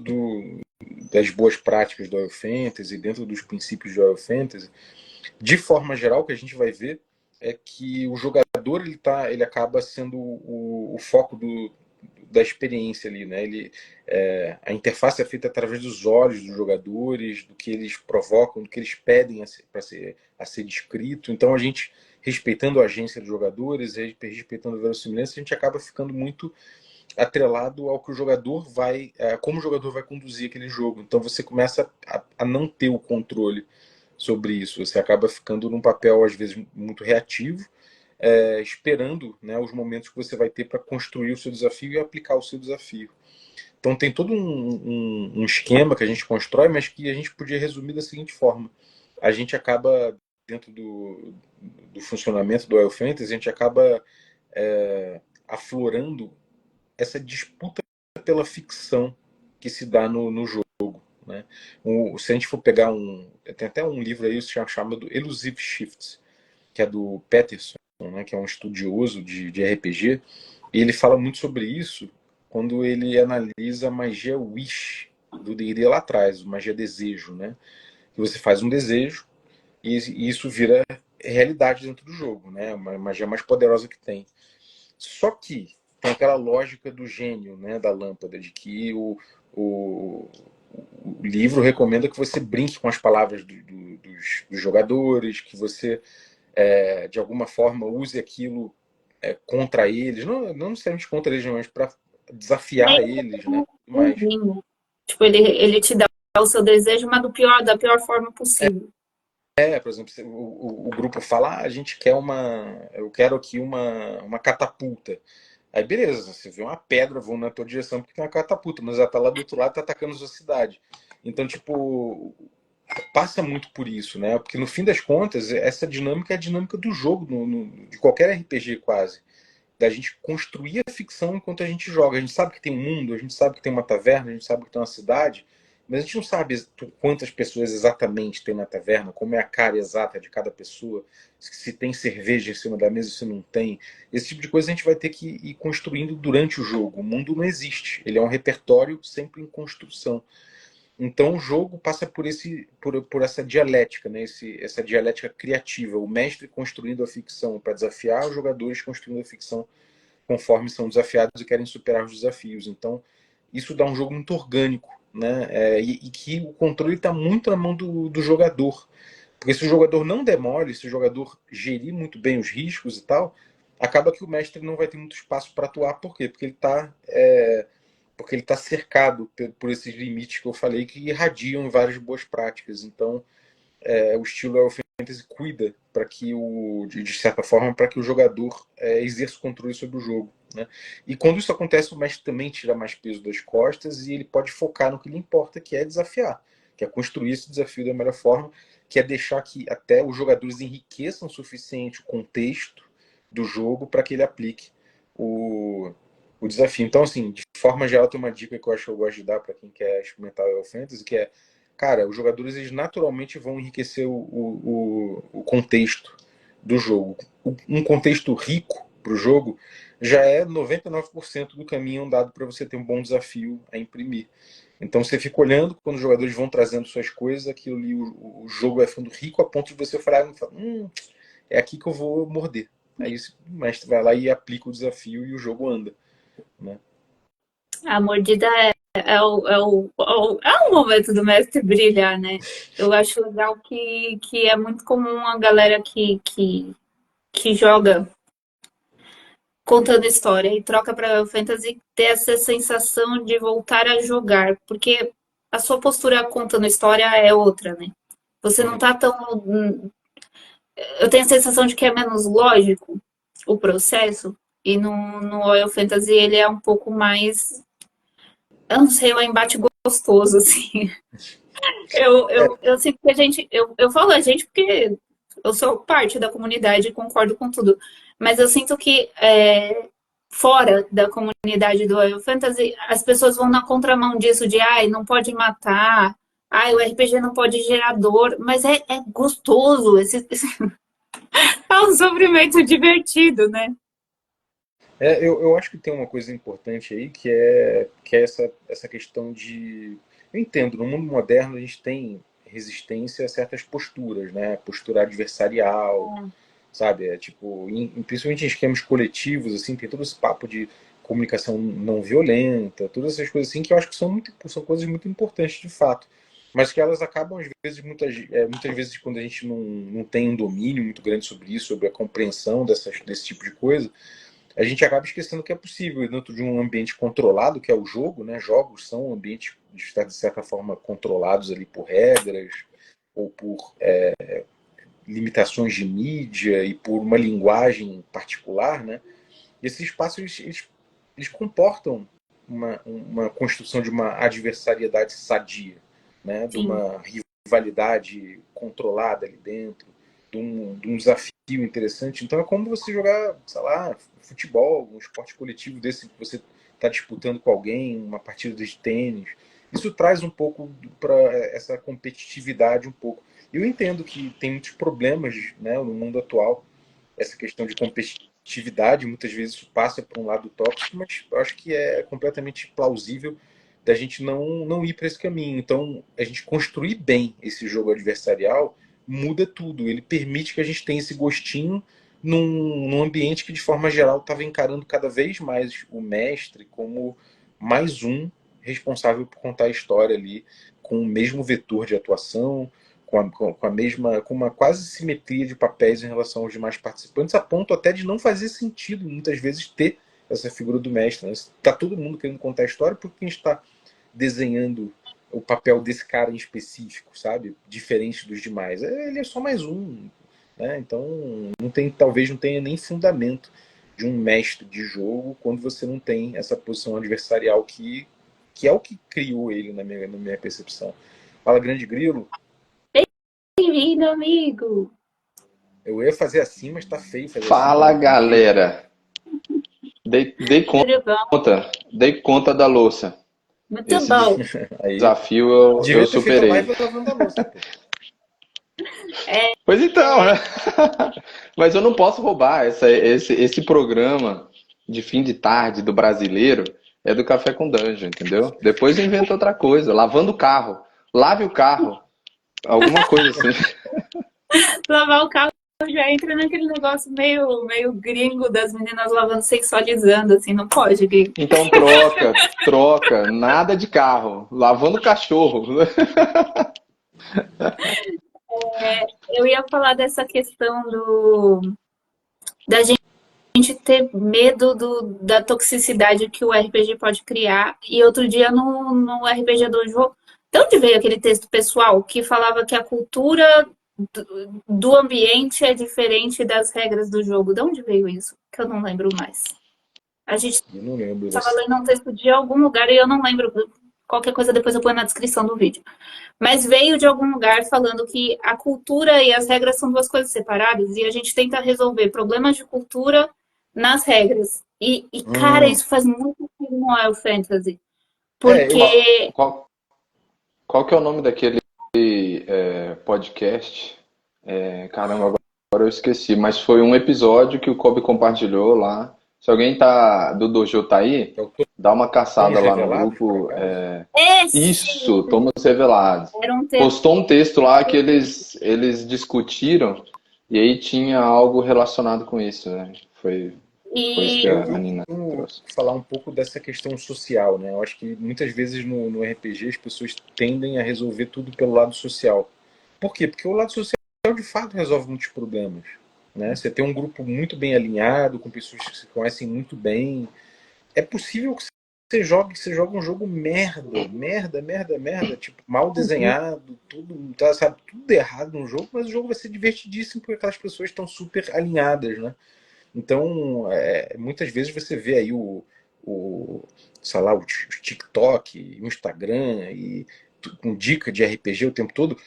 das boas práticas do Oil Fantasy, dentro dos princípios do Oil Fantasy, de forma geral, o que a gente vai ver é que o jogador ele acaba sendo o foco da experiência ali, né? A interface é feita através dos olhos dos jogadores, do que eles provocam, do que eles pedem a ser descrito. Então a gente, respeitando a agência dos jogadores, respeitando a verossimilhança, a gente acaba ficando muito atrelado ao que o jogador como o jogador vai conduzir aquele jogo. Então você começa a não ter o controle sobre isso. Você acaba ficando num papel, às vezes, muito reativo, esperando, né, os momentos que você vai ter para construir o seu desafio e aplicar o seu desafio. Então tem todo um esquema que a gente constrói, mas que a gente podia resumir da seguinte forma. A gente acaba, dentro do funcionamento do Oil Fantasy, a gente acaba aflorando essa disputa pela ficção que se dá no jogo. Né? Se a gente for pegar tem até um livro aí chamado Elusive Shifts, que é do Peterson, né, que é um estudioso de RPG, e ele fala muito sobre isso quando ele analisa a magia Wish do D&D lá atrás, magia desejo, né? Que você faz um desejo e isso vira realidade dentro do jogo, né? Uma magia mais poderosa que tem. Só que tem aquela lógica do gênio, né, da lâmpada, de que o, o livro recomenda que você brinque com as palavras dos jogadores, que você de alguma forma use aquilo contra eles, não necessariamente contra eles, mas para desafiar eles, né? Um Mas vinho. Tipo, ele te dá o seu desejo, mas da pior forma possível. por exemplo, o grupo fala, a gente quer eu quero aqui uma catapulta. Aí beleza, você vê uma pedra voando na tua direção porque tem uma catapulta, mas ela tá lá do outro lado e tá atacando a sua cidade. Então, tipo, passa muito por isso, né? Porque no fim das contas, essa dinâmica é a dinâmica do jogo, de qualquer RPG quase. Da gente construir a ficção enquanto a gente joga. A gente sabe que tem um mundo, a gente sabe que tem uma taverna, a gente sabe que tem uma cidade, mas a gente não sabe quantas pessoas exatamente tem na taverna, como é a cara exata de cada pessoa, se tem cerveja em cima da mesa, se não tem. Esse tipo de coisa a gente vai ter que ir construindo durante o jogo. O mundo não existe, ele é um repertório sempre em construção. Então o jogo passa por essa dialética, né? Essa dialética criativa, o mestre construindo a ficção para desafiar os jogadores construindo a ficção conforme são desafiados e querem superar os desafios. Então isso dá um jogo muito orgânico, né? E que o controle está muito na mão do jogador, porque se o jogador não demole, se o jogador gerir muito bem os riscos e tal, acaba que o mestre não vai ter muito espaço para atuar. Por quê? Porque ele está cercado por esses limites que eu falei que irradiam várias boas práticas. Então, o estilo Final Fantasy cuida para que de certa forma, para que o jogador exerça o controle sobre o jogo, né? E quando isso acontece, o mestre também tira mais peso das costas e ele pode focar no que lhe importa, que é desafiar, que é construir esse desafio da melhor forma, que é deixar que até os jogadores enriqueçam o suficiente o contexto do jogo para que ele aplique o, o desafio. Então, assim, de forma geral, tem uma dica que eu acho que eu gosto de dar para quem quer experimentar o Final Fantasy, que é, cara, os jogadores eles naturalmente vão enriquecer o contexto do jogo. Um contexto rico para o jogo já é 99% do caminho andado para você ter um bom desafio a imprimir. Então você fica olhando quando os jogadores vão trazendo suas coisas, aquilo ali, o jogo vai ficando rico a ponto de você falar, é aqui que eu vou morder. Aí o mestre vai lá e aplica o desafio e o jogo anda, né? A mordida é o momento do mestre brilhar, né? Eu acho legal que é muito comum a galera que joga contando história e troca para fantasy ter essa sensação de voltar a jogar, porque a sua postura contando história é outra, né? Você não Uhum. tá tão. Eu tenho a sensação de que é menos lógico o processo, e no Royal Fantasy ele é um pouco mais. Eu não sei, é um embate gostoso, assim. Eu sinto que a gente. Eu falo a gente porque eu sou parte da comunidade e concordo com tudo. Mas eu sinto que fora da comunidade do Royal Fantasy, as pessoas vão na contramão disso de ai, não pode matar, ai, o RPG não pode gerar dor, mas é gostoso, é um sofrimento divertido, né? Eu acho que tem uma coisa importante aí que é essa questão de. Eu entendo, no mundo moderno a gente tem resistência a certas posturas, né? Postura adversarial, sabe? Tipo, principalmente em esquemas coletivos, assim, tem todo esse papo de comunicação não violenta, todas essas coisas assim que eu acho que são coisas muito importantes de fato. Mas que elas acabam, às vezes, muitas vezes, quando a gente não tem um domínio muito grande sobre isso, sobre a compreensão desse tipo de coisa, a gente acaba esquecendo que é possível dentro de um ambiente controlado, que é o jogo, né? Jogos são ambientes de certa forma controlados ali por regras ou por limitações de mídia e por uma linguagem particular, né? E esses espaços eles comportam uma construção de uma adversariedade sadia, né? De Sim. uma rivalidade controlada ali dentro, de um desafio interessante. Então é como você jogar, sei lá, futebol, um esporte coletivo desse que você está disputando com alguém, uma partida de tênis. Isso traz um pouco para essa competitividade um pouco. Eu entendo que tem muitos problemas, né, no mundo atual, essa questão de competitividade, muitas vezes isso passa por um lado tóxico, mas eu acho que é completamente plausível da gente não ir para esse caminho. Então, a gente construir bem esse jogo adversarial muda tudo. Ele permite que a gente tenha esse gostinho num ambiente que, de forma geral, estava encarando cada vez mais o mestre como mais um responsável por contar a história ali, com o mesmo vetor de atuação, com uma quase simetria de papéis em relação aos demais participantes, a ponto até de não fazer sentido, muitas vezes, ter essa figura do mestre. Né? Está todo mundo querendo contar a história porque a gente está desenhando o papel desse cara em específico, sabe? Diferente dos demais. Ele é só mais um. Né? Então, talvez não tenha nem fundamento de um mestre de jogo quando você não tem essa posição adversarial que é o que criou ele na minha percepção. Fala, Grande Grilo. Bem-vindo, amigo! Eu ia fazer assim, mas tá feio fazer Fala, assim. galera! Dei Tudo bom? conta da louça. Muito Esse bom. Aí, desafio eu devia ter feito a superei. live lavando a louça, pô. Pois então, né? Mas eu não posso roubar. Esse programa de fim de tarde do brasileiro é do Café com Dungeon, entendeu? Depois inventa outra coisa. Lavando o carro. Lave o carro. Alguma coisa assim. Lavar o carro já entra naquele negócio meio gringo das meninas lavando, sensualizando, assim, não pode, gringo. Então troca. Nada de carro. Lavando o cachorro. Eu ia falar dessa questão da gente ter medo da toxicidade que o RPG pode criar. E outro dia no RPG Dojo, de onde veio aquele texto pessoal que falava que a cultura do ambiente é diferente das regras do jogo? De onde veio isso? Que eu não lembro mais. A gente Eu não lembro estava dessa. lendo um texto de algum lugar e eu não lembro. Qualquer coisa depois eu ponho na descrição do vídeo. Mas veio de algum lugar falando que a cultura e as regras são duas coisas separadas e a gente tenta resolver problemas de cultura nas regras. Cara, isso faz muito sentido no Wild Fantasy. Eu Porque Qual que é o nome daquele podcast? Caramba, agora eu esqueci, mas foi um episódio que o Kobe compartilhou lá. Se alguém do Dojo tá aí, é o dá uma caçada Tomos lá no Revelados, por grupo. acaso? Isso, Tomos Revelados. era um tema. Postou um texto lá que eles discutiram e aí tinha algo relacionado com isso, né? Foi isso que E, a Eu Nina vou trouxe. falar um pouco dessa questão social, né? Eu acho que muitas vezes no RPG as pessoas tendem a resolver tudo pelo lado social. Por quê? Porque o lado social de fato resolve muitos problemas, né? Você tem um grupo muito bem alinhado, com pessoas que se conhecem muito bem. É possível que você jogue um jogo merda, tipo, mal desenhado, tudo, tá, sabe, tudo errado no jogo, mas o jogo vai ser divertidíssimo porque aquelas pessoas estão super alinhadas, né? Então, muitas vezes você vê aí sei lá, o TikTok, o Instagram, com dica de RPG o tempo todo,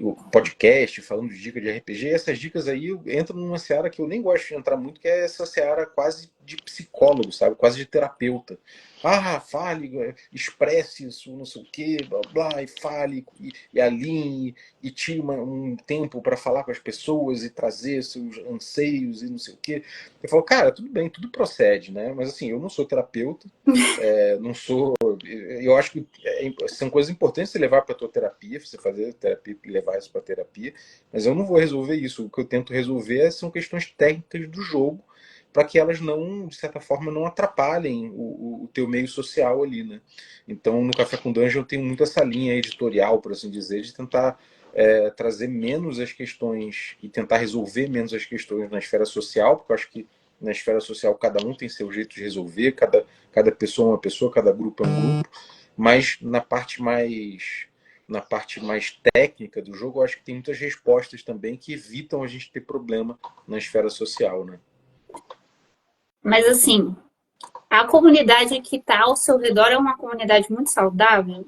o podcast falando de dica de RPG, e essas dicas aí entram numa seara que eu nem gosto de entrar muito, que é essa seara quase de psicólogo, sabe? Quase de terapeuta. Ah, fale, expresse isso, não sei o quê, blá blá, e fale, e alinhe, e tire um tempo para falar com as pessoas e trazer seus anseios e não sei o quê. Eu falo, cara, tudo bem, tudo procede, né? Mas assim, eu não sou terapeuta, não sou. Eu acho que são coisas importantes você levar para a tua terapia, você fazer terapia e levar isso para a terapia, mas eu não vou resolver isso. O que eu tento resolver são questões técnicas do jogo, para que elas não, de certa forma, não atrapalhem o teu meio social ali, né? Então, no Café com Dungeon eu tenho muito essa linha editorial, por assim dizer, de tentar trazer menos as questões e tentar resolver menos as questões na esfera social, porque eu acho que na esfera social cada um tem seu jeito de resolver, cada pessoa é uma pessoa, cada grupo é um grupo, mas na parte mais técnica do jogo, eu acho que tem muitas respostas também que evitam a gente ter problema na esfera social, né? mas assim, a comunidade que está ao seu redor é uma comunidade muito saudável.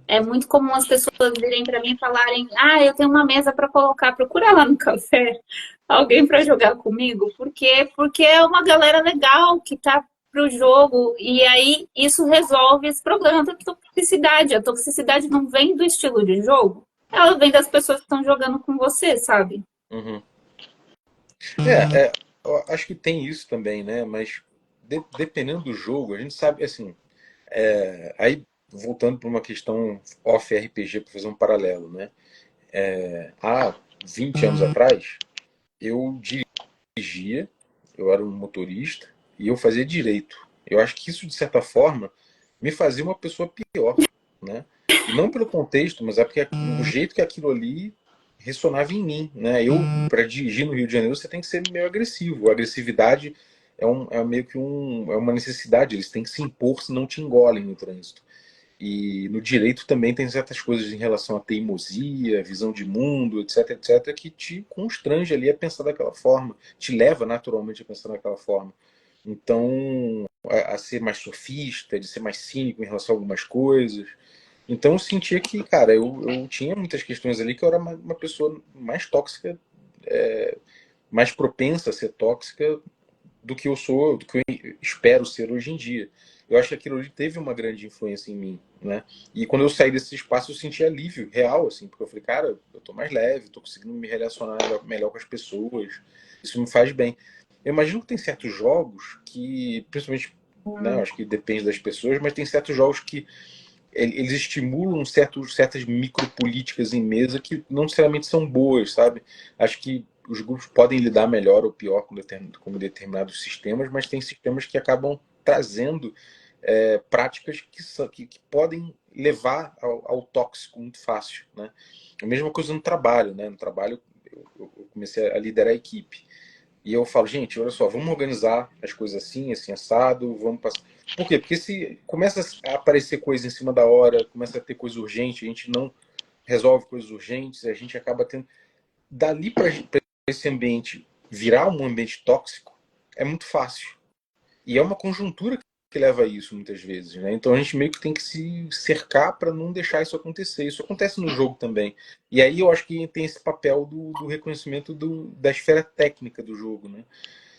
É muito comum as pessoas virem para mim e falarem: ah, eu tenho uma mesa para colocar, procura lá no café alguém para jogar comigo. Por quê? Porque é uma galera legal que tá pro jogo e aí isso resolve esse problema da toxicidade. A toxicidade não vem do estilo de jogo, ela vem das pessoas que estão jogando com você, sabe? Uhum. Eu acho que tem isso também, né? Mas dependendo do jogo, a gente sabe, assim, aí voltando para uma questão off-RPG, para fazer um paralelo, né? Há 20 anos atrás, eu dirigia, eu era um motorista e eu fazia direito. Eu acho que isso, de certa forma, me fazia uma pessoa pior, né? E não pelo contexto, mas é porque o jeito que aquilo ali ressonava em mim, né? Eu, para dirigir no Rio de Janeiro, você tem que ser meio agressivo. A agressividade é meio que é uma necessidade, eles têm que se impor, senão te engolem no trânsito. E no direito também tem certas coisas em relação à teimosia, visão de mundo, etc, etc, que te constrange ali a pensar daquela forma, te leva naturalmente a pensar daquela forma. Então, a ser mais sofista, de ser mais cínico em relação a algumas coisas. Então eu sentia que, cara, eu tinha muitas questões ali que eu era uma pessoa mais tóxica, mais propensa a ser tóxica do que eu sou, do que eu espero ser hoje em dia. Eu acho que aquilo ali teve uma grande influência em mim, né? E quando eu saí desse espaço, eu senti alívio real, assim, porque eu falei, cara, eu tô mais leve, tô conseguindo me relacionar melhor com as pessoas, isso me faz bem. Eu imagino que tem certos jogos que, principalmente, né, eu acho que depende das pessoas, mas tem certos jogos que eles estimulam certas micropolíticas em mesa que não necessariamente são boas, sabe? Acho que os grupos podem lidar melhor ou pior com determinados sistemas, mas tem sistemas que acabam trazendo práticas que podem levar ao tóxico muito fácil, né? A mesma coisa no trabalho, né? No trabalho eu comecei a liderar a equipe. E eu falo, gente, olha só, vamos organizar as coisas assim, assim, assado, vamos passar. Por quê? Porque se começa a aparecer coisa em cima da hora, começa a ter coisa urgente, a gente não resolve coisas urgentes, a gente acaba tendo. Dali para esse ambiente virar um ambiente tóxico é muito fácil. E é uma conjuntura que leva a isso muitas vezes, né? Então a gente meio que tem que se cercar para não deixar isso acontecer. Isso acontece no jogo também. E aí eu acho que tem esse papel do reconhecimento da esfera técnica do jogo, né?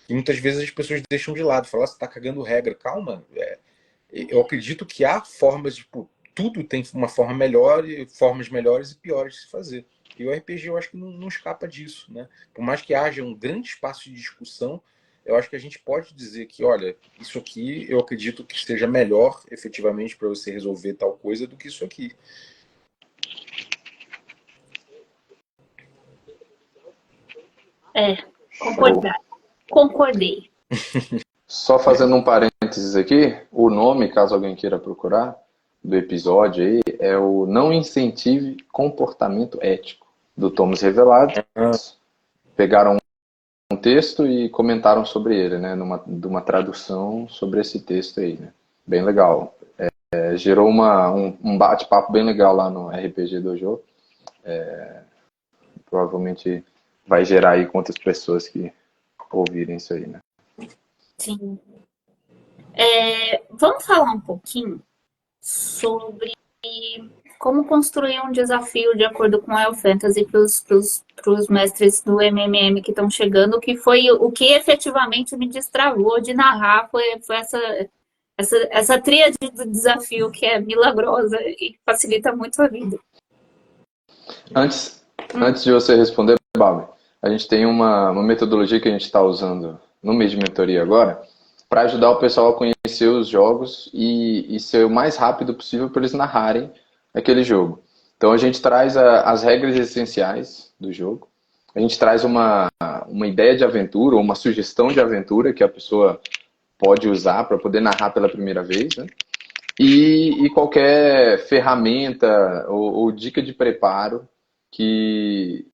E muitas vezes as pessoas deixam de lado, falam, você tá cagando regra. Calma, eu acredito que há formas, tipo, tudo tem uma forma melhor, e formas melhores e piores de se fazer. E o RPG eu acho que não escapa disso, né? Por mais que haja um grande espaço de discussão, eu acho que a gente pode dizer que, olha, isso aqui eu acredito que seja melhor efetivamente para você resolver tal coisa do que isso aqui. Concordei. Só fazendo um parênteses aqui, o nome, caso alguém queira procurar, do episódio aí, é o Não Incentive Comportamento Ético, do Thomas Revelado. Pegaram um texto e comentaram sobre ele, né, de uma tradução sobre esse texto aí, né? Bem legal. Gerou um bate-papo bem legal lá no RPG Dojo. Provavelmente vai gerar aí com outras pessoas que ouvirem isso aí, né? Sim. Vamos falar um pouquinho sobre como construir um desafio de acordo com a Final Fantasy para os mestres do MMM que estão chegando, que foi o que efetivamente me destravou de narrar, foi essa tríade do desafio que é milagrosa e facilita muito a vida. Antes de você responder, Bárbara, a gente tem uma metodologia que a gente está usando no mês de mentoria agora para ajudar o pessoal a conhecer os jogos e ser o mais rápido possível para eles narrarem aquele jogo. Então a gente traz as regras essenciais do jogo, a gente traz uma ideia de aventura ou uma sugestão de aventura que a pessoa pode usar para poder narrar pela primeira vez, né? E qualquer ferramenta ou dica de preparo que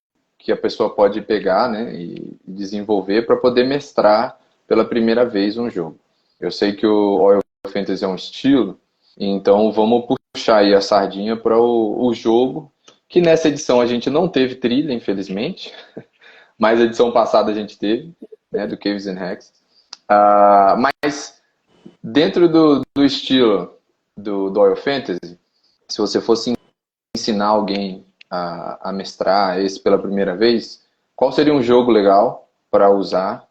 a pessoa pode pegar, né, e desenvolver para poder mestrar pela primeira vez um jogo. Eu sei que o Oil Fantasy é um estilo, então vamos puxar aí a sardinha para o jogo, que nessa edição a gente não teve trilha, infelizmente, mas a edição passada a gente teve, né, do Caves and Hexes. Mas dentro do estilo do Oil Fantasy, se você fosse ensinar alguém a mestrar esse pela primeira vez, qual seria um jogo legal para usar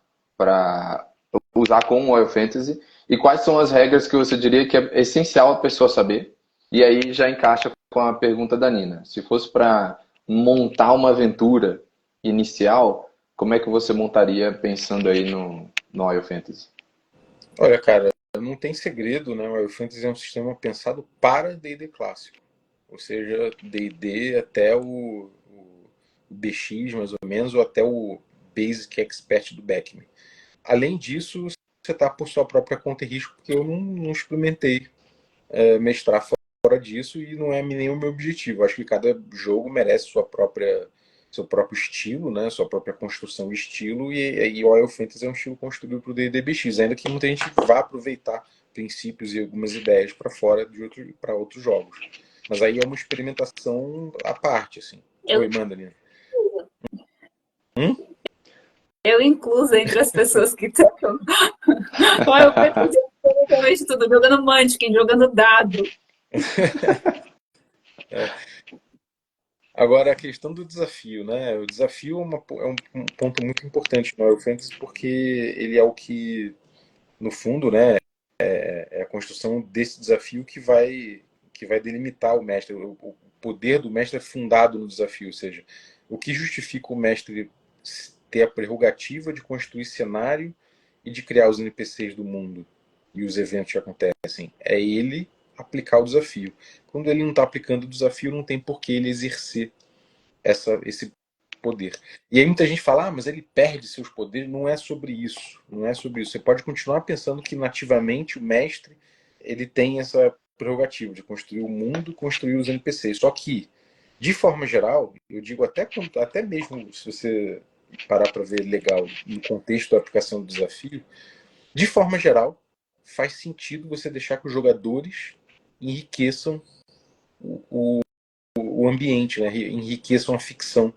com o Oil Fantasy e quais são as regras que você diria que é essencial a pessoa saber? E aí já encaixa com a pergunta da Nina. Se fosse para montar uma aventura inicial, como é que você montaria pensando aí no Oil Fantasy? Olha, cara, não tem segredo, né? O Final Fantasy é um sistema pensado para D&D clássico. Ou seja, D&D até o BX, mais ou menos, ou até o Basic Expert do Beckman. Além disso, você está por sua própria conta e risco, porque eu não experimentei mestrar fora disso e não é nenhum meu objetivo. Acho que cada jogo merece sua própria seu próprio estilo, né? Sua própria construção e estilo, e o Oil Fantasy é um estilo construído para o D&D BX, ainda que muita gente vá aproveitar princípios e algumas ideias para fora para outros jogos. Mas aí é uma experimentação à parte, assim. Eu, Oi, manda, Nina. Hum? eu incluso entre as pessoas que estão. Olha, eu penso absolutamente tudo, jogando Munchkin, jogando dado. Agora, a questão do desafio, né? O desafio é um ponto muito importante no Oil Fantasy, porque ele é o que, no fundo, né, é a construção desse desafio que vai delimitar o mestre. O poder do mestre é fundado no desafio, ou seja, o que justifica o mestre ter a prerrogativa de construir cenário e de criar os NPCs do mundo e os eventos que acontecem. É ele aplicar o desafio. Quando ele não está aplicando o desafio, não tem por que ele exercer esse poder. E aí muita gente fala, mas ele perde seus poderes. Não é sobre isso. Não é sobre isso. Você pode continuar pensando que nativamente o mestre ele tem essa prerrogativa de construir o mundo, construir os NPCs. Só que, de forma geral, eu digo até mesmo se você parar para ver legal no contexto da aplicação do desafio, de forma geral, faz sentido você deixar que os jogadores enriqueçam o ambiente, né? Enriqueçam a ficção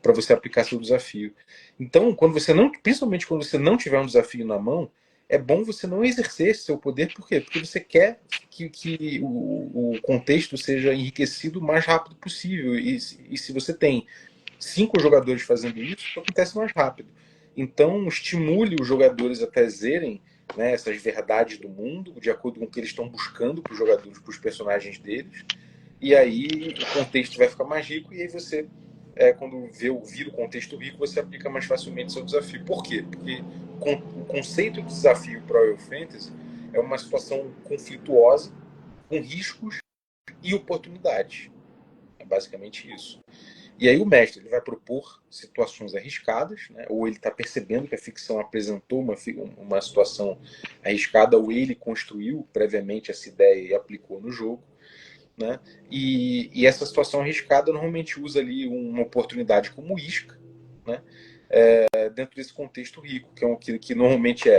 para você aplicar seu desafio. Então, principalmente quando você não tiver um desafio na mão, é bom você não exercer esse seu poder, por quê? Porque você quer que o contexto seja enriquecido o mais rápido possível. E se você tem 5 jogadores fazendo isso acontece mais rápido. Então, estimule os jogadores a trazerem, né, essas verdades do mundo, de acordo com o que eles estão buscando para os jogadores, para os personagens deles. E aí o contexto vai ficar mais rico, e aí você, quando vira o contexto rico, você aplica mais facilmente seu desafio. Por quê? Porque o conceito de desafio para o Royal Fantasy é uma situação conflituosa, com riscos e oportunidades. É basicamente isso. E aí o mestre ele vai propor situações arriscadas, né? Ou ele está percebendo que a ficção apresentou uma situação arriscada, ou ele construiu previamente essa ideia e aplicou no jogo. Né? E essa situação arriscada normalmente usa ali uma oportunidade como isca, né? Dentro desse contexto rico, que normalmente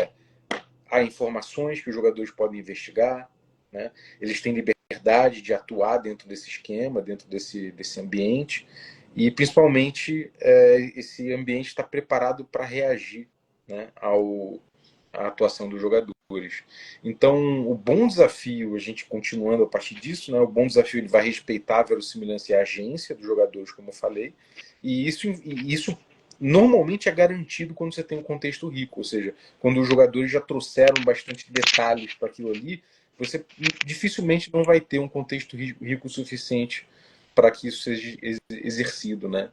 há informações que os jogadores podem investigar, né? Eles têm liberdade de atuar dentro desse esquema, dentro desse ambiente, e principalmente esse ambiente está preparado para reagir, né, à atuação dos jogadores. Então, o bom desafio, a gente continuando a partir disso, né, o bom desafio ele vai respeitar a verossimilhança e a agência dos jogadores, como eu falei, e isso normalmente é garantido quando você tem um contexto rico, ou seja, quando os jogadores já trouxeram bastante detalhes para aquilo ali, você dificilmente não vai ter um contexto rico o suficiente para que isso seja exercido, né?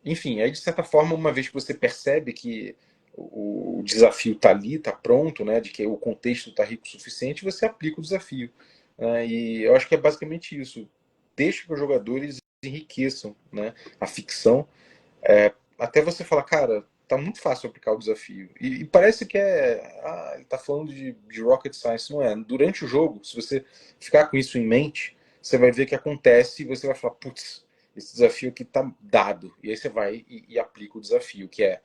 Enfim, aí de certa forma, uma vez que você percebe que o desafio está ali, está pronto, né, de que o contexto está rico o suficiente, você aplica o desafio. Né, e eu acho que é basicamente isso. Deixa que os jogadores enriqueçam, né, a ficção, até você falar, cara, tá muito fácil aplicar o desafio. E parece que ele tá falando de rocket science, não é? Durante o jogo, se você ficar com isso em mente, você vai ver que acontece e você vai falar, putz, esse desafio aqui tá dado. E aí você vai e aplica o desafio, que é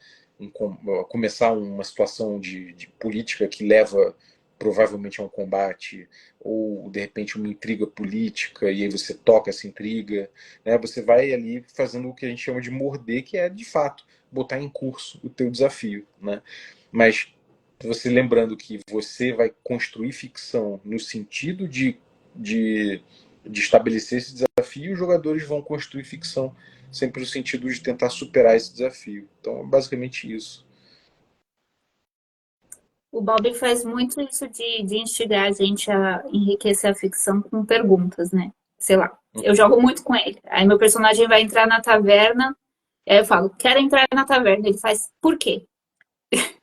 começar uma situação de política que leva provavelmente a um combate, ou de repente uma intriga política, e aí você toca essa intriga, né? Você vai ali fazendo o que a gente chama de morder, que é de fato botar em curso o teu desafio, né? Mas você lembrando que você vai construir ficção no sentido de estabelecer esse desafio, os jogadores vão construir ficção sempre no sentido de tentar superar esse desafio. Então, é basicamente isso. O Bob faz muito isso de instigar a gente a enriquecer a ficção com perguntas, né? Sei lá, eu jogo muito com ele. Aí meu personagem vai entrar na taverna, aí eu falo, quero entrar na taverna. Ele faz, por quê?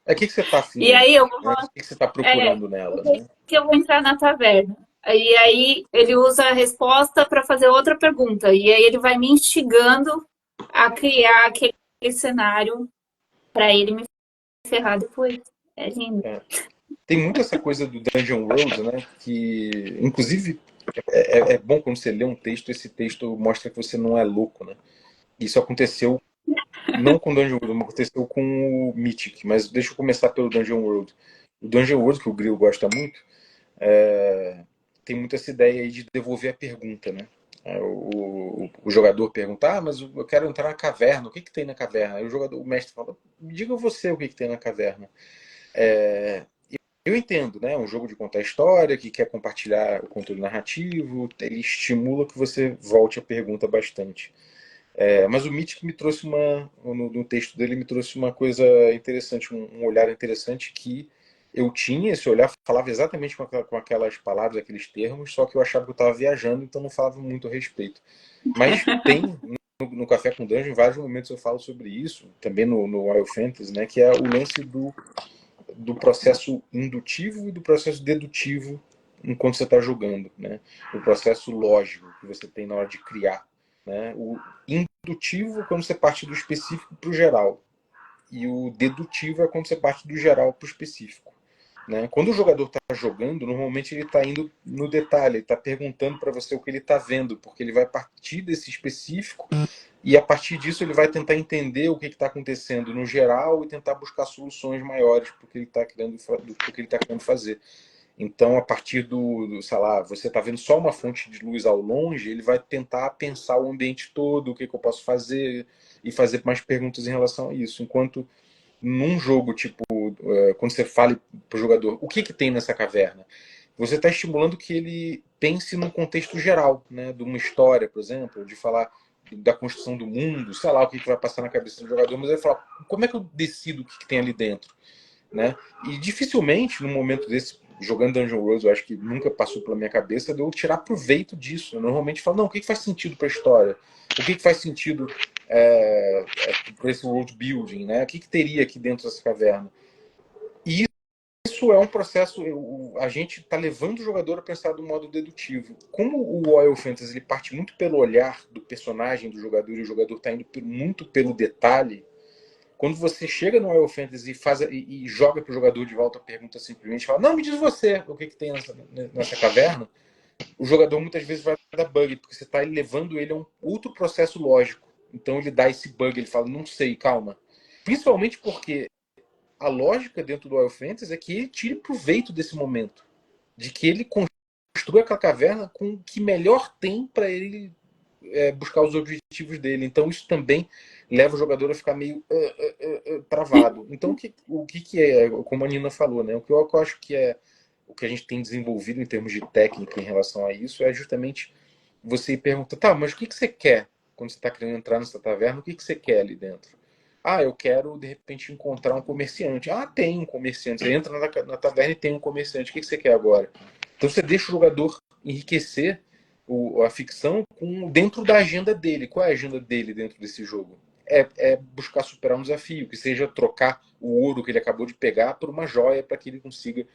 O que você está afim? E aí eu Né? O que você está procurando nela? por Né? que eu vou entrar na taverna? E aí ele usa a resposta para fazer outra pergunta. E aí ele vai me instigando a criar aquele cenário para ele me ferrar depois. É lindo. Tem muito essa coisa do Dungeon World, né? Que, inclusive, é bom quando você lê um texto, esse texto mostra que você não é louco, né? Isso aconteceu não com Dungeon World, mas aconteceu com o Mythic. Mas deixa eu começar pelo Dungeon World. O Dungeon World, que o Grilo gosta muito, tem muito essa ideia aí de devolver a pergunta, né? O jogador pergunta, mas eu quero entrar na caverna, o que tem na caverna? Aí o mestre fala, me diga você o que tem na caverna. Eu entendo, né? Um jogo de contar história, que quer compartilhar o conteúdo narrativo, ele estimula que você volte a pergunta bastante. Mas o Mythic me trouxe no texto dele, me trouxe uma coisa interessante, um olhar interessante que eu tinha esse olhar, falava exatamente com aquelas palavras, aqueles termos, só que eu achava que eu estava viajando, então não falava muito a respeito. Mas tem no Café com Dungeon, em vários momentos eu falo sobre isso, também no Wild Fantasy, né, que é o lance do processo indutivo e do processo dedutivo enquanto você está jogando, né? O processo lógico que você tem na hora de criar, né? O indutivo é quando você parte do específico para o geral e o dedutivo é quando você parte do geral para o específico. Né? Quando o jogador está jogando, normalmente ele está indo no detalhe, ele está perguntando para você o que ele está vendo, porque ele vai partir desse específico e a partir disso ele vai tentar entender o que está acontecendo no geral e tentar buscar soluções maiores para o que ele está querendo fazer. Então, a partir sei lá, você está vendo só uma fonte de luz ao longe, ele vai tentar pensar o ambiente todo, o que eu posso fazer, e fazer mais perguntas em relação a isso. Enquanto num jogo, tipo, quando você fala para o jogador, o que tem nessa caverna? Você está estimulando que ele pense num contexto geral, né? De uma história, por exemplo, de falar da construção do mundo, sei lá o que vai passar na cabeça do jogador, mas ele fala, como é que eu decido o que tem ali dentro? Né? E dificilmente, num momento desse, jogando Dungeon World, eu acho que nunca passou pela minha cabeça de eu tirar proveito disso. Eu normalmente falo, não, o que faz sentido para a história? O que faz sentido para esse world building? Né? O que teria aqui dentro dessa caverna? E isso é um processo, a gente está levando o jogador a pensar do modo dedutivo. Como o Wild Fantasy ele parte muito pelo olhar do personagem do jogador e o jogador está indo muito pelo detalhe, quando você chega no Wild Fantasy e joga para o jogador de volta a pergunta simplesmente, fala, não, me diz você o que tem nessa caverna, o jogador muitas vezes vai dar bug, porque você está levando ele a um outro processo lógico. Então ele dá esse bug, ele fala, não sei, calma. Principalmente porque a lógica dentro do Wild Fantasy é que ele tire proveito desse momento, de que ele construa aquela caverna com o que melhor tem para ele buscar os objetivos dele. Então isso também leva o jogador a ficar meio travado. Então o que é, como a Nina falou, né? O que eu acho que é o que a gente tem desenvolvido em termos de técnica em relação a isso é justamente você pergunta, tá, mas o que você quer quando você está querendo entrar nessa taverna? O que você quer ali dentro? Ah, eu quero de repente encontrar um comerciante. Ah, tem um comerciante. Você entra na taverna e tem um comerciante. O que você quer agora? Então você deixa o jogador enriquecer a ficção dentro da agenda dele. Qual é a agenda dele dentro desse jogo? É buscar superar um desafio, que seja trocar o ouro que ele acabou de pegar por uma joia para que ele consiga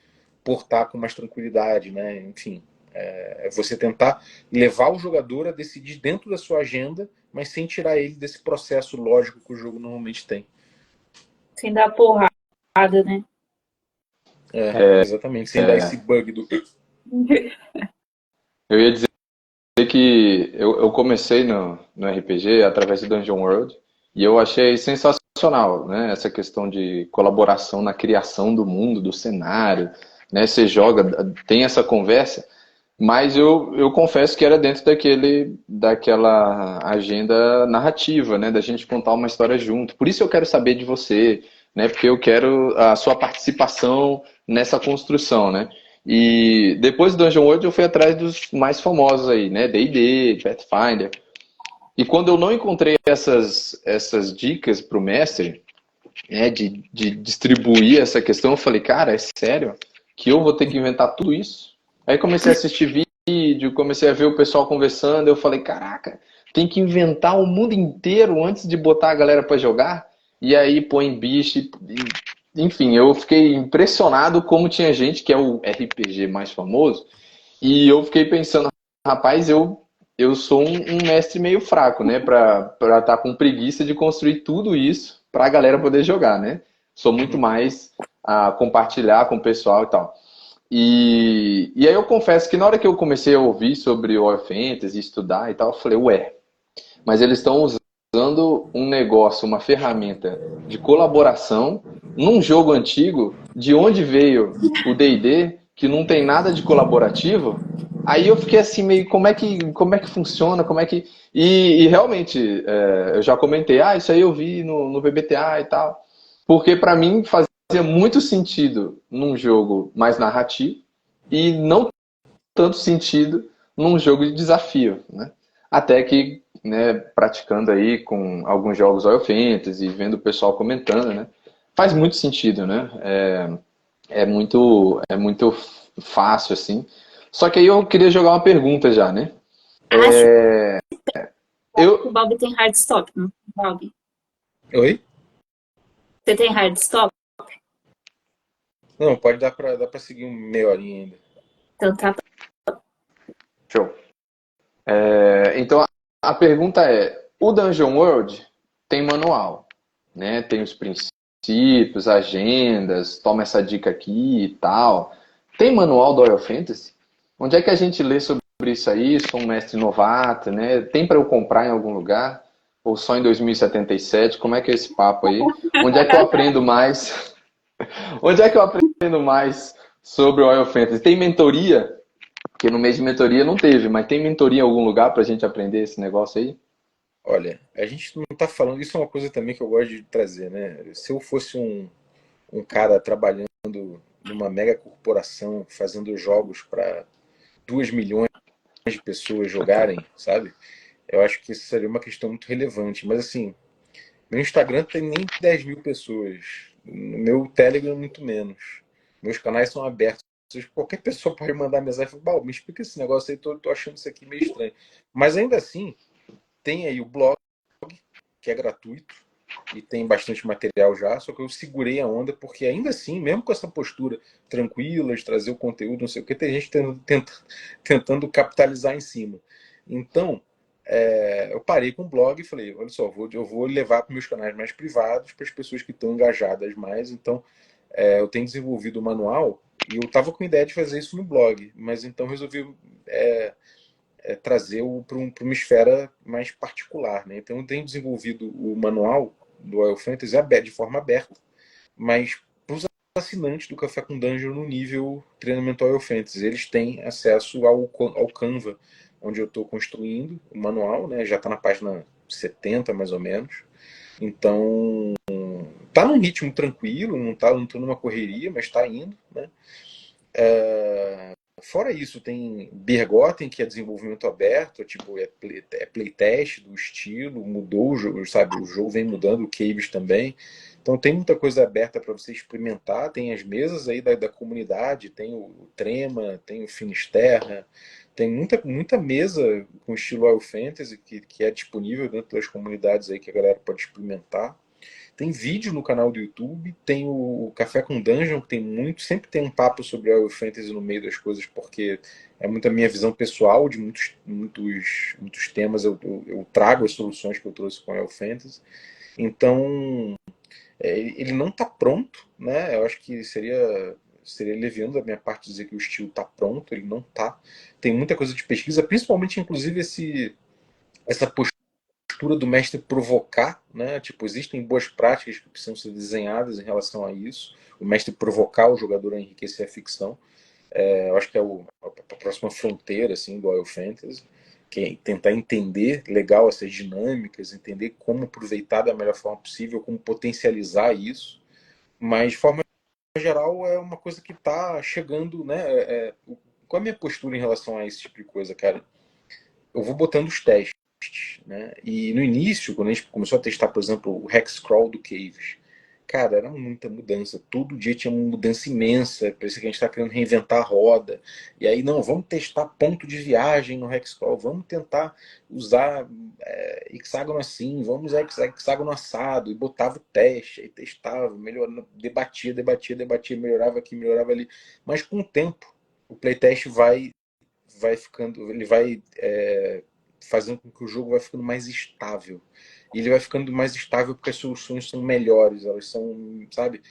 portar com mais tranquilidade, né? Enfim, é você tentar levar o jogador a decidir dentro da sua agenda, mas sem tirar ele desse processo lógico que o jogo normalmente tem. Sem dar porrada, né? Exatamente, sem dar esse bug do. Eu ia dizer que eu comecei no RPG através do Dungeon World e eu achei sensacional, né? Essa questão de colaboração na criação do mundo, do cenário, né? Você joga, tem essa conversa, mas eu confesso que era dentro daquela agenda narrativa, né? Da gente contar uma história junto. Por isso eu quero saber de você, né? Porque eu quero a sua participação nessa construção, né? E depois do Dungeon World eu fui atrás dos mais famosos aí, né? D&D, Pathfinder. E quando eu não encontrei essas dicas para o mestre, né? De distribuir essa questão, eu falei, cara, é sério que eu vou ter que inventar tudo isso? Aí comecei a assistir vídeo, comecei a ver o pessoal conversando, eu falei, caraca, tem que inventar o mundo inteiro antes de botar a galera para jogar? E aí põe bicho, enfim, eu fiquei impressionado como tinha gente, que é o RPG mais famoso, e eu fiquei pensando, rapaz, eu sou um mestre meio fraco, né, pra estar com preguiça de construir tudo isso pra galera poder jogar, né? Sou muito mais a compartilhar com o pessoal e tal. E aí eu confesso que na hora que eu comecei a ouvir sobre o War Fantasy, estudar e tal, eu falei, ué, mas eles estão usando usando um negócio, uma ferramenta de colaboração num jogo antigo, de onde veio o D&D, que não tem nada de colaborativo. Aí eu fiquei assim, meio, como é que funciona, como é que... E realmente, eu já comentei, isso aí eu vi no VBTA e tal. Porque para mim fazia muito sentido num jogo mais narrativo e não tanto sentido num jogo de desafio, né? Até que, né, praticando aí com alguns jogos Royal Fantasy, vendo o pessoal comentando, né, faz muito sentido, né? É muito fácil assim. Só que aí eu queria jogar uma pergunta já, né? Acho que o Eu, Bob tem hard stop, não? Bob, Oi? você tem hard stop? Não, pode dar pra seguir meia horinha ainda. Então tá. show. Então a pergunta é: o Dungeon World tem manual, né? Tem os princípios, agendas, toma essa dica aqui e tal. Tem manual do Royal Fantasy? Onde é que a gente lê sobre isso aí? Sou um mestre novato, né? Tem para eu comprar em algum lugar? Ou só em 2077? Como é que é esse papo aí? Onde é que eu aprendo mais? Onde é que eu aprendo mais sobre o Royal Fantasy? Tem mentoria? Porque no mês de mentoria não teve, mas tem mentoria em algum lugar pra gente aprender esse negócio aí? Olha, a gente não tá falando. Isso é uma coisa também que eu gosto de trazer, né? Se eu fosse um cara trabalhando numa mega corporação, fazendo jogos para 2 milhões de pessoas jogarem, sabe? Eu acho que isso seria uma questão muito relevante. Mas assim, meu Instagram tem nem 10 mil pessoas. No meu Telegram, muito menos. Meus canais são abertos. Qualquer pessoa pode mandar mensagem e falar, me explica esse negócio aí, tô achando isso aqui meio estranho. Mas ainda assim, tem aí o blog, que é gratuito, e tem bastante material já, só que eu segurei a onda, porque ainda assim, mesmo com essa postura tranquila de trazer o conteúdo, não sei o que, tem gente tentando capitalizar em cima. Então, eu parei com o blog e falei, olha só, eu vou levar para meus canais mais privados, para as pessoas que estão engajadas mais. Então, eu tenho desenvolvido o manual, e eu estava com a ideia de fazer isso no blog, mas então resolvi trazer para uma esfera mais particular, né? Então eu tenho desenvolvido o manual do Royal Fantasy de forma aberta, mas para os assinantes do Café com Dungeon no nível treinamento Royal Fantasy, eles têm acesso ao Canva, onde eu estou construindo o manual, né? Já está na página 70 mais ou menos. Então tá num ritmo tranquilo, não tô numa correria, mas está indo, né? Fora isso, tem Bergotten, que é desenvolvimento aberto, tipo, playtest do estilo, mudou o jogo, sabe? O jogo vem mudando, o Caves também. Então tem muita coisa aberta para você experimentar. Tem as mesas aí da comunidade, tem o Trema, tem o Finisterra, tem muita mesa com estilo Wild Fantasy que é disponível dentro das comunidades aí que a galera pode experimentar. Tem vídeo no canal do YouTube, tem o Café com Dungeon, que tem muito, sempre tem um papo sobre Royal Fantasy no meio das coisas, porque é muito a minha visão pessoal de muitos temas, eu trago as soluções que eu trouxe com Royal Fantasy. Então, ele não está pronto, né? Eu acho que seria leviano da minha parte dizer que o estilo está pronto, ele não está. Tem muita coisa de pesquisa, principalmente, inclusive, essa postura do mestre provocar, né? Tipo, existem boas práticas que precisam ser desenhadas em relação a isso. O mestre provocar o jogador a enriquecer a ficção. Eu acho que é a próxima fronteira assim do Royal Fantasy, que é tentar entender legal essas dinâmicas, entender como aproveitar da melhor forma possível, como potencializar isso. Mas de forma geral é uma coisa que está chegando, né? Qual é a minha postura em relação a esse tipo de coisa, cara? Eu vou botando os testes, né? E no início, quando a gente começou a testar, por exemplo, o Hexcrawl do Caves, cara, era muita mudança. Todo dia tinha uma mudança imensa. Parecia que a gente estava querendo reinventar a roda. E aí, não, vamos testar ponto de viagem no Hexcrawl, vamos tentar usar hexágono assim, vamos usar hexágono assado. E botava o teste, aí testava, melhorava, debatia, melhorava aqui, melhorava ali. Mas com o tempo, o playtest vai ficando, ele vai fazendo com que o jogo vai ficando mais estável. E ele vai ficando mais estável porque as soluções são melhores, elas são, sabe?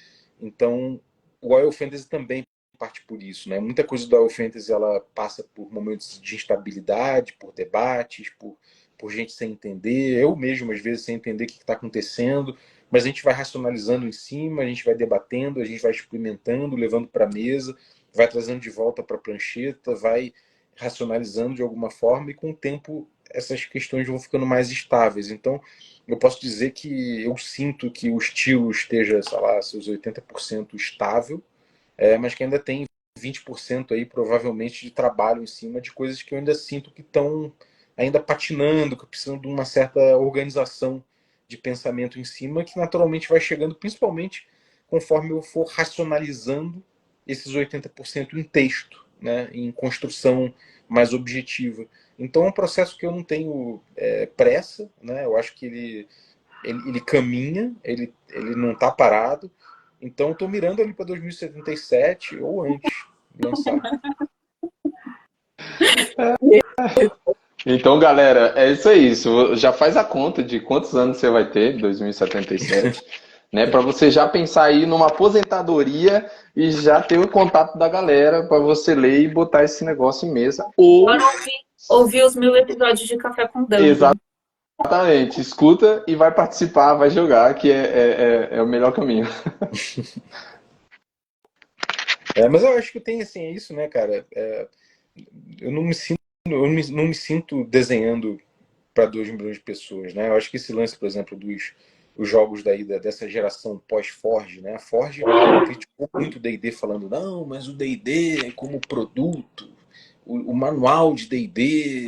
Então, o Royal Fantasy também parte por isso, né? Muita coisa do Royal Fantasy ela passa por momentos de instabilidade, por debates, por por gente sem entender, eu mesmo às vezes sem entender o que está acontecendo, mas a gente vai racionalizando em cima, a gente vai debatendo, a gente vai experimentando, levando para a mesa, vai trazendo de volta para a prancheta, vai racionalizando de alguma forma, e com o tempo essas questões vão ficando mais estáveis. Então, eu posso dizer que eu sinto que o estilo esteja, sei lá, seus 80% estável, mas que ainda tem 20% aí, provavelmente, de trabalho em cima de coisas que eu ainda sinto que estão ainda patinando, que precisam de uma certa organização de pensamento em cima, que naturalmente vai chegando, principalmente conforme eu for racionalizando esses 80% em texto, né, em construção mais objetiva. Então é um processo que eu não tenho pressa, né? Eu acho que ele caminha, ele não está parado. Então estou mirando ali para 2077 ou antes de lançar. Então, galera, é isso aí. Já faz a conta de quantos anos você vai ter, 2077, né? Para você já pensar aí numa aposentadoria e já ter o contato da galera para você ler e botar esse negócio em mesa. Ou, Bora ouvir os 1000 episódios de Café com Dungeon. exatamente, escuta e vai participar, vai jogar, que é o melhor caminho. Mas eu acho que tem assim, é isso, né, cara? Eu não me sinto desenhando para 2 milhões de pessoas, né? Eu acho que esse lance, por exemplo, dos os jogos dessa geração pós-Forge, né? A Forge criticou muito o D&D falando, não, mas o D&D é como produto, o manual de D&D,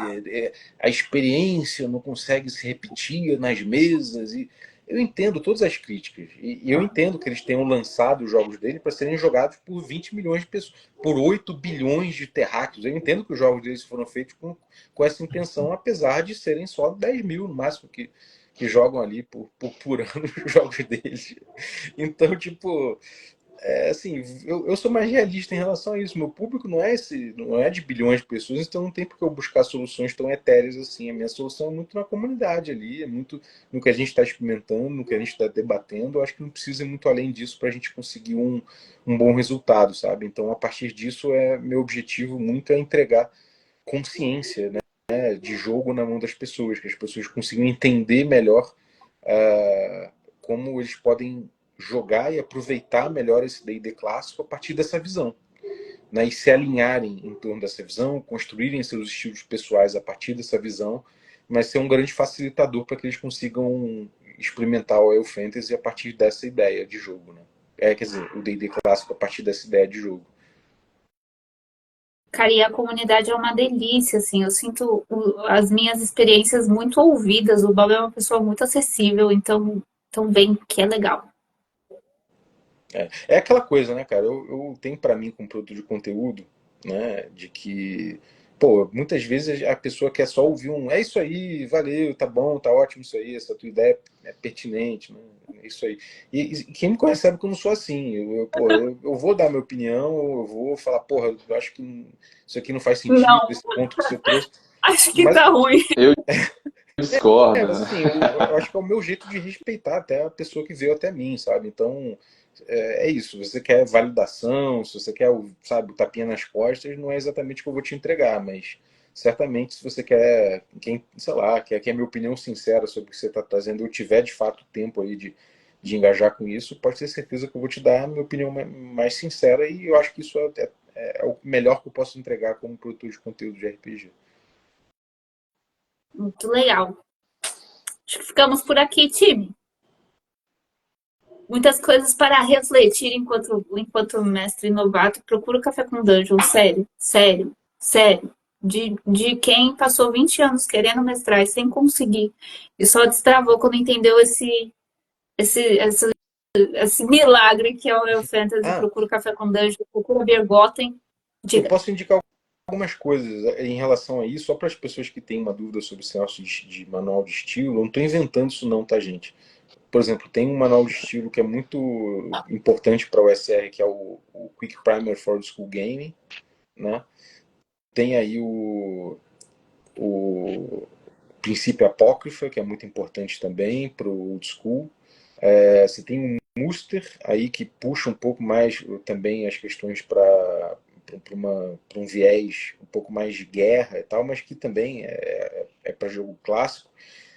a experiência não consegue se repetir nas mesas. E eu entendo todas as críticas, e eu entendo que eles tenham lançado os jogos dele para serem jogados por 20 milhões de pessoas, por 8 bilhões de terráqueos. Eu entendo que os jogos deles foram feitos com essa intenção, apesar de serem só 10 mil no máximo que jogam ali por ano os jogos deles. Então, tipo, assim, eu sou mais realista em relação a isso. Meu público não é de bilhões de pessoas, então não tem por que eu buscar soluções tão etéreas assim. A minha solução é muito na comunidade ali, é muito no que a gente está experimentando, no que a gente está debatendo. Eu acho que não precisa ir muito além disso para a gente conseguir um bom resultado, sabe? Então, a partir disso, meu objetivo muito é entregar consciência, né, de jogo na mão das pessoas, que as pessoas consigam entender melhor como eles podem jogar e aproveitar melhor esse D&D clássico a partir dessa visão, né? E se alinharem em torno dessa visão, construírem seus estilos pessoais a partir dessa visão, mas ser um grande facilitador para que eles consigam experimentar o Royal Fantasy a partir dessa ideia de jogo, né? Quer dizer, o D&D clássico a partir dessa ideia de jogo. Cara, e a comunidade é uma delícia, assim. Eu sinto as minhas experiências muito ouvidas. O Bob é uma pessoa muito acessível, então vem que é legal. É aquela coisa, né, cara? Eu tenho para mim como produto de conteúdo, né, de que, pô, muitas vezes a pessoa quer só ouvir é isso aí, valeu, tá bom, tá ótimo isso aí, essa tua ideia é pertinente, né? É isso aí. E quem me conhece sabe que eu não sou assim. Pô, eu vou dar minha opinião, eu vou falar, porra, eu acho que isso aqui não faz sentido, Não, esse ponto que você trouxe. acho que Mas tá ruim. Eu discordo, mas né? assim, eu acho que é o meu jeito de respeitar até a pessoa que veio até mim, sabe? Então, é isso. Se você quer validação, se você quer, sabe, o tapinha nas costas, não é exatamente o que eu vou te entregar, mas certamente se você quer, sei lá, quer a minha opinião sincera sobre o que você está trazendo, eu tiver de fato tempo aí de engajar com isso, pode ter certeza que eu vou te dar a minha opinião mais sincera, e eu acho que isso é o melhor que eu posso entregar como produtor de conteúdo de RPG. Muito legal. Acho que ficamos por aqui, time. Muitas coisas para refletir enquanto mestre novato. Procura o Café com Dungeon, sério, sério, sério. De quem passou 20 anos querendo mestrar e sem conseguir. E só destravou quando entendeu esse, esse milagre que é o Royal Fantasy. Ah, Procura o Café com Dungeon, procura Bergotten. eu Diga. posso indicar algumas coisas em relação a isso, só para as pessoas que têm uma dúvida sobre esse negócio de manual de estilo. Eu não estou inventando isso não, tá, gente? Por exemplo, tem um manual de estilo que é muito importante para o SR, que é o Quick Primer for Old School Gaming, né? Tem aí o Princípio Apócrifa, que é muito importante também para o Old School. Você tem um Muster aí que puxa um pouco mais também as questões para um viés um pouco mais de guerra e tal, mas que também é para jogo clássico,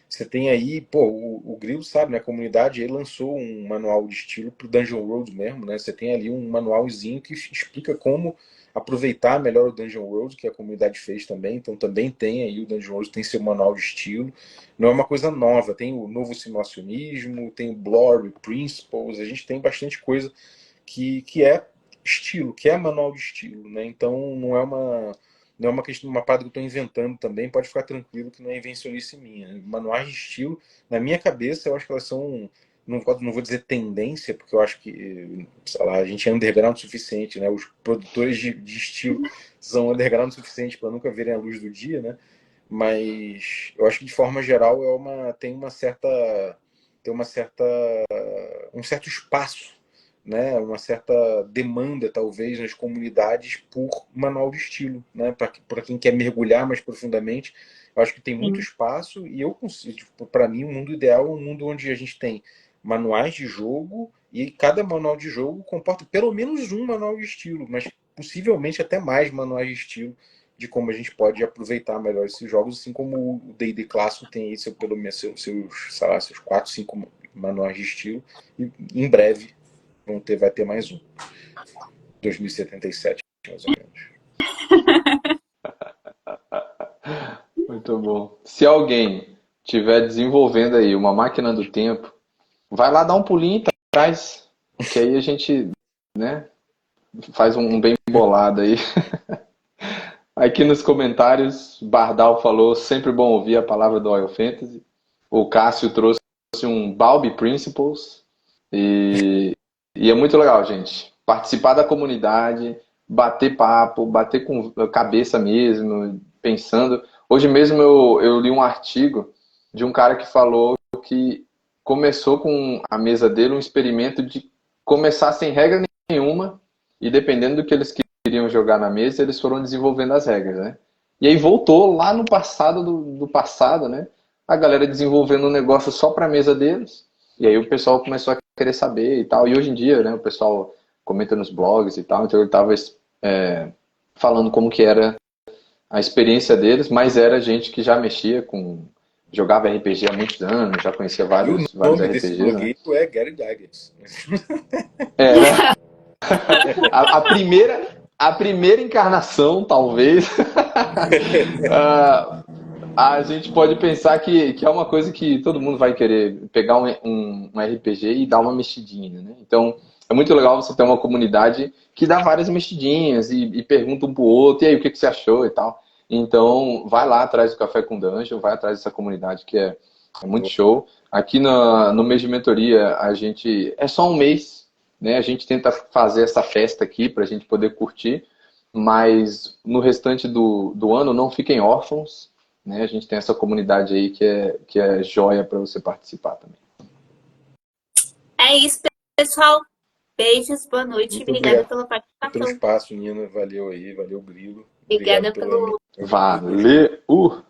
você tem aí, pô, o Grilo sabe, né? A comunidade ele lançou um manual de estilo pro Dungeon World mesmo, né? Você tem ali um manualzinho que explica como aproveitar melhor o Dungeon World, que a comunidade fez também. Então também tem aí o Dungeon World, tem seu manual de estilo. Não é uma coisa nova, tem o novo simulacionismo, tem o Blory Principles, a gente tem bastante coisa que é estilo, que é manual de estilo, né? Então não é uma questão, uma parada que eu estou inventando também, pode ficar tranquilo que não é invencionice minha. Manuais de estilo, na minha cabeça, eu acho que elas são, não vou dizer tendência, porque eu acho que, sei lá, a gente é underground o suficiente, né? Os produtores de estilo são underground o suficiente para nunca verem a luz do dia, né? Mas eu acho que de forma geral tem um certo espaço, né, uma certa demanda, talvez, nas comunidades por manual de estilo, né, para quem quer mergulhar mais profundamente. Eu acho que tem muito Sim. espaço e eu consigo, tipo, para mim, o mundo ideal é um mundo onde a gente tem manuais de jogo e cada manual de jogo comporta pelo menos um manual de estilo, mas possivelmente até mais manuais de estilo de como a gente pode aproveitar melhor esses jogos, assim como o D&D clássico tem aí pelo menos sei lá, seus 4, 5 manuais de estilo, e em breve vai ter mais um. 2077, mais ou menos. Muito bom. Se alguém estiver desenvolvendo aí uma máquina do tempo, vai lá dar um pulinho atrás, que aí a gente, né, faz um bem bolado aí. Aqui nos comentários, Bardal falou, sempre bom ouvir a palavra do Oil Fantasy. O Cássio trouxe um Balbi Principles. E é muito legal, gente. Participar da comunidade, bater papo, bater com cabeça mesmo, pensando. Hoje mesmo eu li um artigo de um cara que falou que começou com a mesa dele um experimento de começar sem regra nenhuma e dependendo do que eles queriam jogar na mesa, eles foram desenvolvendo as regras, né? E aí voltou lá no passado do passado, né? A galera desenvolvendo um negócio só para a mesa deles. E aí o pessoal começou a querer saber e tal. E hoje em dia, né, o pessoal comenta nos blogs e tal. Então eu estava falando como que era a experiência deles, mas era gente que já mexia com... Jogava RPG há muitos anos, já conhecia E o vários nome desse RPGs, né? blogueiro é Gary Gygax. Era a primeira encarnação, talvez. Ah, a gente pode pensar que é uma coisa que todo mundo vai querer pegar um RPG e dar uma mexidinha, né? Então, é muito legal você ter uma comunidade que dá várias mexidinhas e pergunta um pro outro, e aí, o que que você achou e tal. Então, vai lá atrás do Café com Dungeon, vai atrás dessa comunidade que é muito show. Aqui no mês de mentoria, a gente... É só um mês, né? A gente tenta fazer essa festa aqui pra gente poder curtir, mas no restante do ano, não fiquem órfãos, né? A gente tem essa comunidade aí que é joia para você participar também. É isso, pessoal. Beijos, boa noite. Muito Obrigada obrigado pela pelo participação. espaço, Nina. Valeu aí, valeu, Grilo. Obrigada Obrigado pela pelo Valeu!